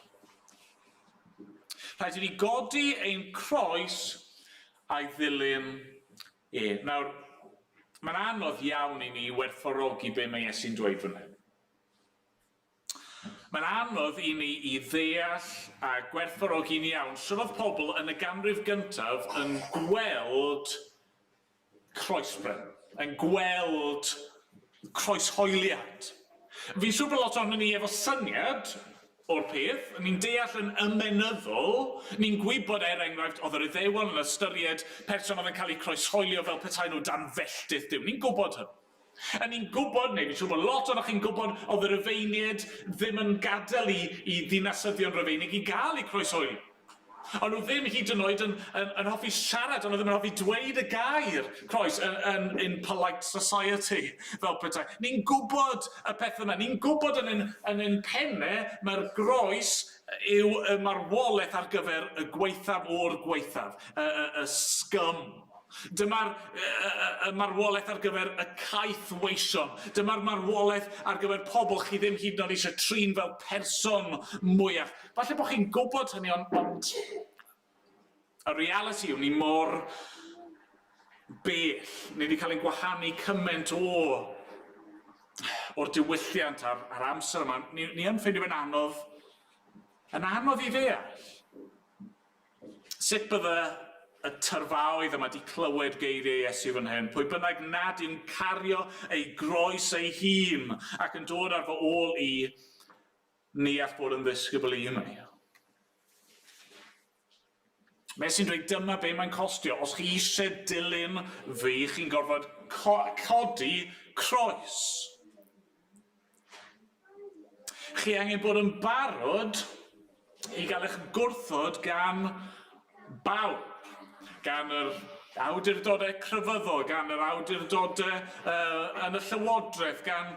Rhaid I ni godi ein croes a'i ddilyn E. Nawr, mae'n anodd iawn I ni werthfawrogi be mae Iesu'n dweud fan hyn. Mae'n anodd I ni I ddeall a gwerthfawrogi'n iawn sydd oedd pobl yn y ganrif gyntaf yn gweld croesbren, yn gweld croeshoeliad. Fi'n siŵr bod lot ohonyn ni efo syniad o'r peth, ni'n deall yn ymenyddol, ni'n gwybod enghraifft oedd yr Iddewon yn ystyried person oedd yn cael ei croeshoelio fel petai nhw dan felltith Duw. Ni'n gwybod hyn. A ni'n gwybod, neu fi'n siŵr bod lot o'ch chi'n gwybod, oedd yr Rufeiniaid ddim yn gadael i ddinasyddion Rufeinig i gael eu croeshoelio. Ond nhw ddim hyd yn oed yn hoffi siarad, ond nhw ddim yn hoffi dweud y gair croes in polite society fel petai. Ni'n gwybod y peth yna, ni'n gwybod yn ein pennau mae'r groes yw y marwolaeth ar gyfer y gweithaf o'r gweithaf, y scum. Dyma'r marwolaeth ar gyfer y caeth weision. Dyma'r marwolaeth ar gyfer pobl chi ddim hyd yn oed eisiau trin fel person mwyaf. Falle bod chi'n gwybod hynny, ond y reality yw ni mor bell. Ni wedi cael ein gwahanu cymaint o'r diwylliant a'r amser yma. Ni yn ffeindio fe'n anodd i ddeall. Sut bydde y tyrfaoedd yma wedi clywed geiriau Iesu fan hyn, pwy bynnag nad yw'n cario ei groes ei hun ac yn dod ar fy ôl i, ni all bod yn ddisgybl i mi. Mae sy'n dweud dyma be mae'n costio. Os chi eisiau dilyn fi, chi'n gorfod codi croes. Chi angen bod yn barod i gael eich gwrthod gan bawb. Gan yr awdurdodau crefyddol, gan yr awdurdodau yn y llywodraeth, gan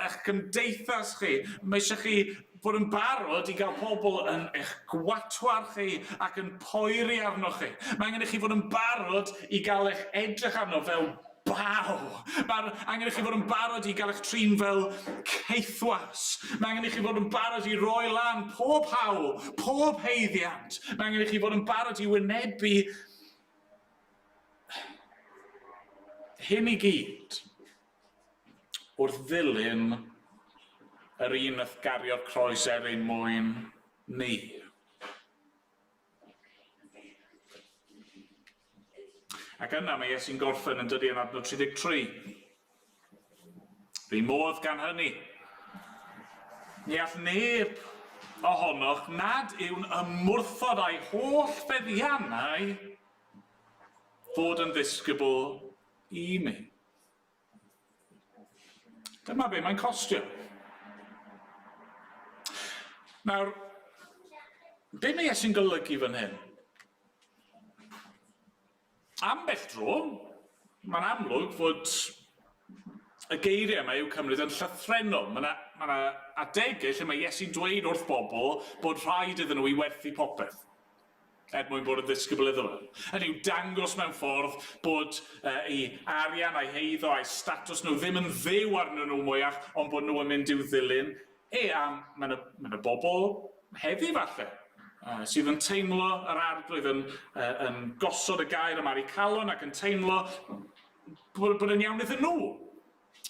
eich gymdeithas chi. Mae eisiau chi bod yn barod i gael pobl yn eich gwatwar chi ac yn poeri arnoch chi. Mae angen i chi fod yn barod i gael eich edrych arno fel baw. Mae angen i chi fod yn barod i gael eich trin fel ceithwas. Mae angen i chi fod yn barod i roi lan pob hawl, pob heiddiant. Mae angen i chi fod yn barod i wynebu hyn i gyd wrth ddilyn yr un nath gario'r croes ein mwyn ni. Ac yna mae Iesu'n gorffen yn dydi yn adnod 33. Rhy modd gan hynny. Ni all neb ohonoch nad yw'n ymwrthod a'i holl feddiannau fod yn ddisgybl i mi. Dyma be mae'n costio. Nawr, be mae Iesu'n golygu fan hyn? Ambell dro, mae'n amlwg fod y geiriau yma i'w cymryd yn llythrennol. Mae yna adegau lle mae Iesu'n dweud wrth bobl bod rhaid iddyn nhw i werthu popeth mwyn bod yn ddisgybl iddo fe. Hynny yw dangos mewn ffordd bod ei arian a'i heiddo a'i statws nhw ddim yn ddew arnyn nhw mwyach, ond bod nhw yn mynd i'w ddilyn. Mae yna bobl heddi falle, sydd yn teimlo yr arglwydd yn gosod y gair yma ar eu calon ac yn teimlo bod yn iawn iddyn nhw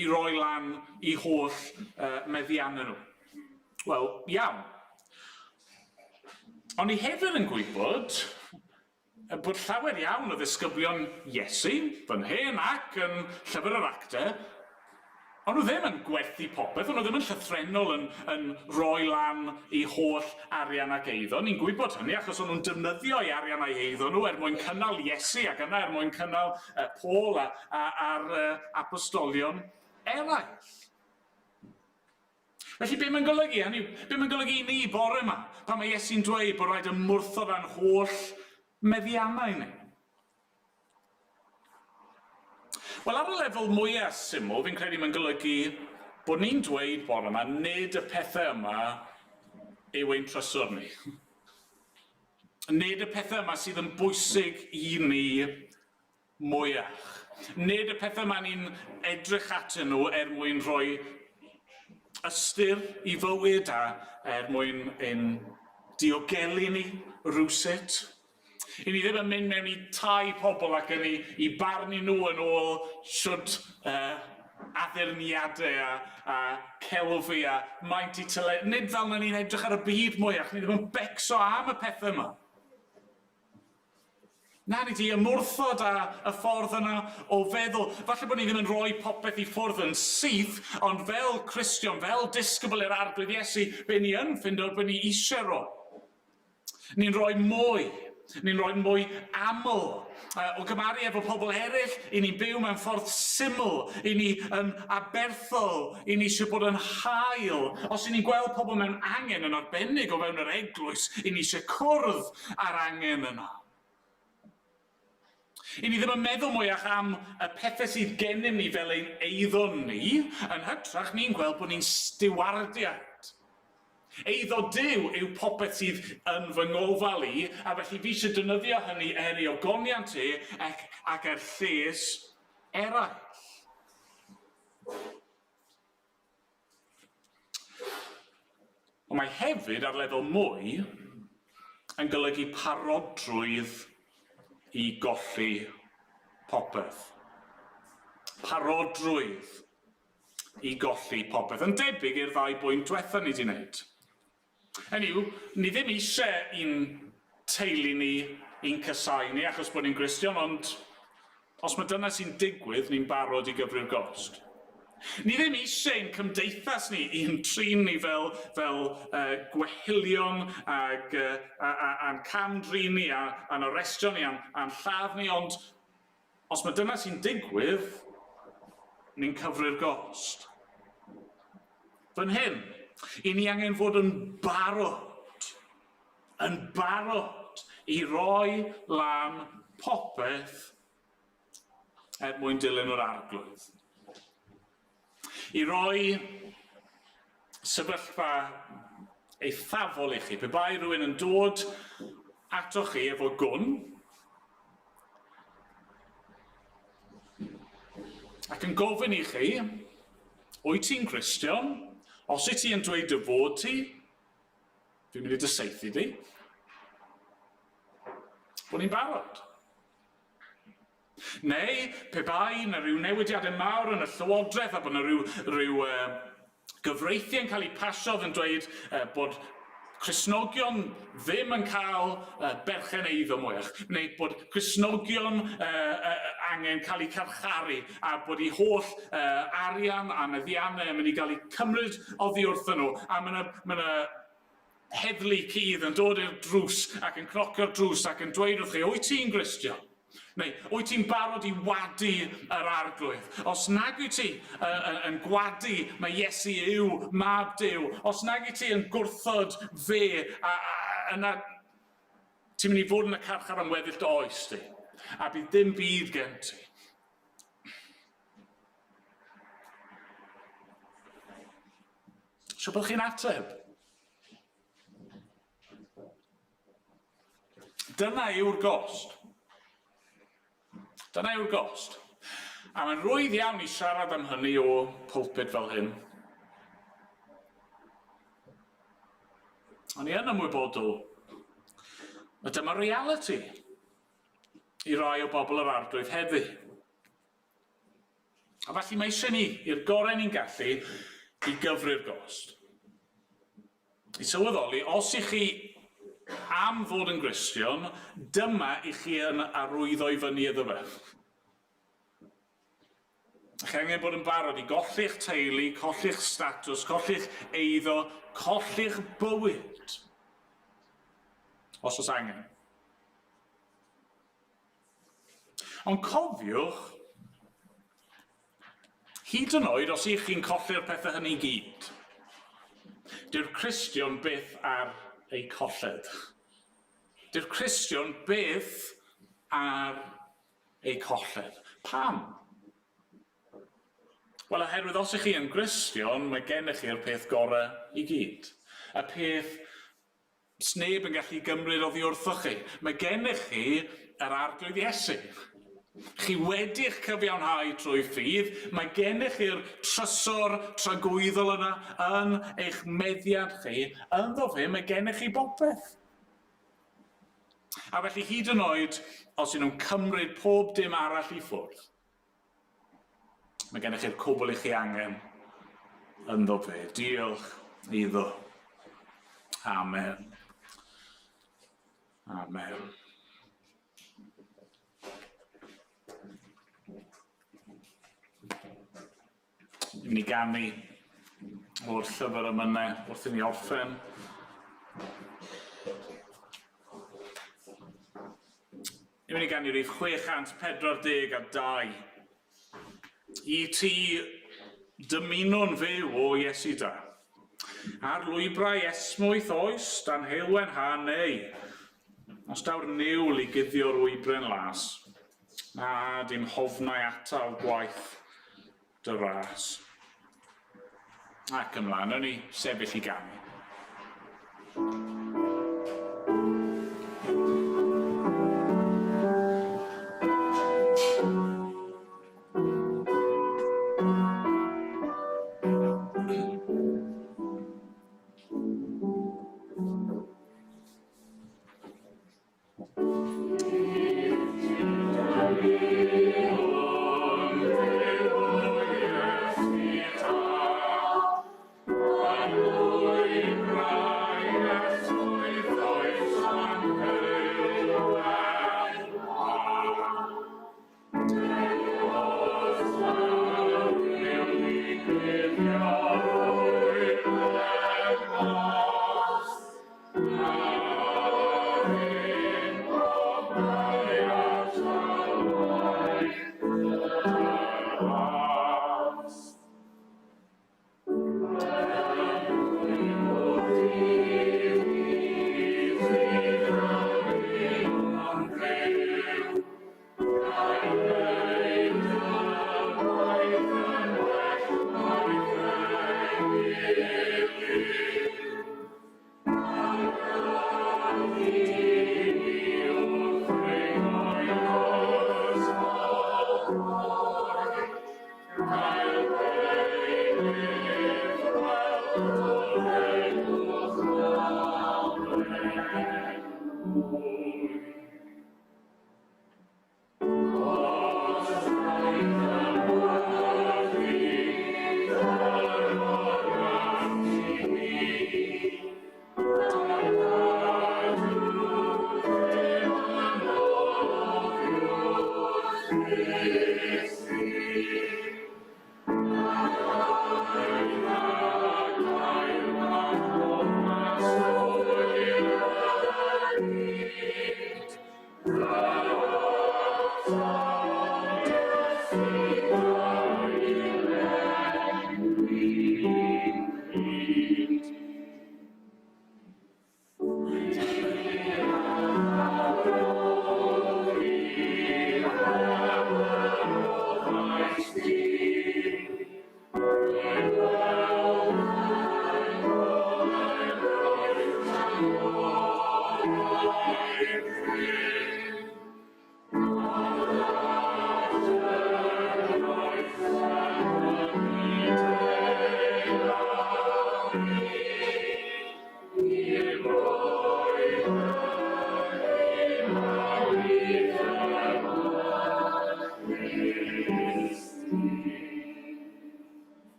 i roi lan i holl meddiannau nhw. Wel, iawn. Ond ni hefyd yn gwybod bod llawer iawn o ddisgyblion Iesu, fan hyn ac yn llyfr yr Actau, ond nhw ddim yn gwerthu popeth, ond nhw ddim yn llythrennol yn roi lan i holl arian ac eiddo. Ni'n gwybod hynny achos o'n nhw'n defnyddio ei arian a'i eiddo nhw cynnal cynnal Iesu ac yna cynnal Paul a'r apostolion eraill. Felly be mae'n golygu? Be mae'n golygu i ni bore yma? Pan mae Iesu'n dweud bod rhaid ymwrthod a'n holl meddiannau ni. Wel, ar y lefel mwyaf syml, fi'n credu mae'n golygu bod ni'n dweud bore yma, nid y pethau yma yw ein trysor ni. Nid y pethau yma sydd yn bwysig i ni mwyach. Nid y pethau yma ni'n edrych atyn nhw mwyn rhoi ystyr i fywyd a mwyn ein diogelu ni rwsut. I ni ddim yn mynd mewn i tai pobl ac yn i barnu nhw yn ôl siwt addurniadau a celfi a maint i tyle. Nid fel na ni'n edrych ar y byd mwyach, ni ddim yn becso am y pethau yma. Na ni di ymwrthod â y ffordd yna o feddwl. Falle bod ni ddim yn rhoi popeth i ffwrdd yn syth, ond fel Cristion, fel disgybl i'r arglwydd Iesu, be ni yn ffindo be ni eisiau ro. Ni'n rhoi mwy. Ni'n rhoi mwy aml o gymaru efo pobl eraill, i ni'n byw mewn ffordd syml, i ni yn aberthol, i ni eisiau bod yn hael. Os i ni'n gweld pobl mewn angen yn arbennig o fewn yr eglwys, i ni eisiau cwrdd ar angen yna. I ni ddim yn meddwl mwyach am y pethau sydd gennym ni fel ein eiddo ni, yn hytrach ni'n gweld bod ni'n stiwardiad. Eiddo Duw yw popeth sydd yn fy ngofal i, a felly fi eisiau defnyddio hynny ei ogoniant ac er lles eraill. Ond mae hefyd ar lefel mwy yn golygu parodrwydd i golli popeth. Parodrwydd i golli popeth. Yn debyg i'r ddau bwynt diwetha ni wedi wneud. Hynny yw, ni ddim eisiau un teulu ni, un cysau ni, achos bod ni'n Gristion, ond os mae dyna sy'n digwydd, ni'n barod i gyfri'r gost. Ni ddim eisiau ein cymdeithas ni, un trin ni fel gwehilion a'n camdrin ni, a'n arestio ni, a'n lladd ni, ond os mae dyna sy'n digwydd, ni'n cyfri'r gost. Fan hyn, i ni angen fod yn barod i roi lan popeth mwyn dilyn yr arglwydd. I roi sefyllfa eithafol i chi. Pe bai rhywun yn dod ato chi efo gwn, ac yn gofyn i chi, wyt ti'n Gristion? Os wyt ti yn dweud dy fod ti, fi'n mynd i dy saethu di, bod ni'n barod. Neu, pe bai na ryw newidiadau mawr yn y llywodraeth a bod na ryw gyfreithiau yn cael eu pasio yn dweud bod Cristnogion ddim yn cael berchen eiddo mwyach, neu bod Cristnogion angen cael eu carcharu a bod eu holl arian a meddiannau yn mynd i gael eu cymryd oddi wrthyn nhw, a mae yna heddlu cudd yn dod i'r drws ac yn cnocio'r drws ac yn dweud wrth chi, wyt ti'n Gristion? Neu, wyt ti'n barod i wadu yr arglwydd? Os nag wyt ti yn gwadu mae Iesu yw mab Duw, os nag wyt ti yn gwrthod fe, yna ti'n mynd i fod yn y carchar am weddill dy oes ti, a bydd dim byd gen ti. So byddwch chi'n ateb? Dyna yw'r gost. Dyna yw'r gost. A mae'n rwydd iawn i siarad am hynny o pwlpid fel hyn. Ond i yn ymwybodol, mae dyma reality i rai o bobl yr arglwydd heddi. A felly mae eisiau ni, i'r gorau ni'n gallu, i gyfri'r gost. I sylweddoli, os i chi am fod yn Gristion, dyma i chi yn arwyddo i fyny iddo fe. Chi angen bod yn barod i golli'ch teulu, colli'ch statws, colli'ch eiddo, colli'ch bywyd. Os oes angen. Ond cofiwch, hyd yn oed os ych chi'n colli'r pethau hynny gyd, dyw'r Cristion byth ar ei colled. Dyw'r Cristion byth ar ei colled. Pam? Wel, oherwydd os ych chi yn Gristion, mae gennych chi'r peth gorau i gyd. Y peth sneb yn gallu gymryd oddi wrthoch chi. Mae gennych chi yr arglwydd Iesu. Chi wedi'ch cyfiawnhau trwy ffydd, mae gennych chi'r trysor tragwyddol yna yn eich meddiad chi. Ynddo fe, mae gennych chi bopeth. A felly hyd yn oed, os ydyn nhw'n cymryd pob dim arall i ffwrdd, mae gennych chi'r cwbl i chi angen ynddo fe. Diolch iddo. Amen. Amen. ni'n mynd i ganu o'r llyfr yma wrth i ni orffen. Ni'n mynd i ganu rhif 642. I ti dymunwn fyw o Iesu da. A'r lwybrau esmwyth oes dan heilwen ha neu. Os daw'r niwl i guddio'r wybren las. Na dim hofnau atal gwaith dy ras. Ac ymlaen, o'n ni sefyll i ganu.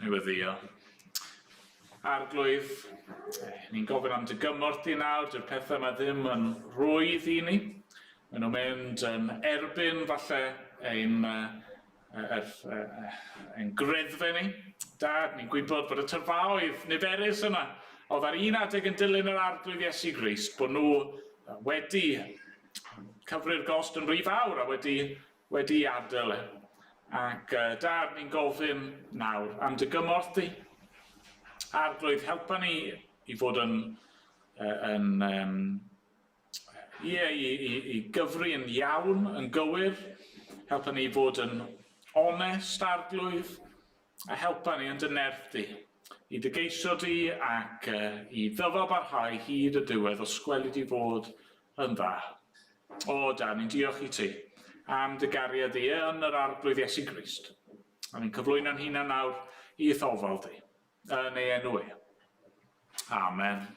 Newyddio. Arglwydd, ni'n gofyn am dy gymorth i nawr, dy'r pethau yma ddim yn rwydd i ni. Maen nhw'n mynd yn erbyn falle ein greddfe ni. Dad, ni'n gwybod bod y tyrfaoedd niferus yna, oedd ar un adeg yn dilyn yr arglwydd Iesu Grist, bod nhw wedi cyfri'r gost yn rhy fawr a wedi adael e. Ac Dad, ni'n gofyn nawr am dy gymorth di. Arglwydd, helpa ni i fod i gyfri yn iawn, yn gywir. Helpa ni i fod yn onest, Arglwydd, a helpa ni yn dy nerth di. i dy geisio di ac i ddyfal barhau hyd y diwedd os gweli di fod yn dda. O, Dan, ni'n diolch i ti am dy gariad di yn yr arglwydd Iesu Grist. A ni'n cyflwyno'n hunan nawr i thofal di, yn ei enw e. Amen.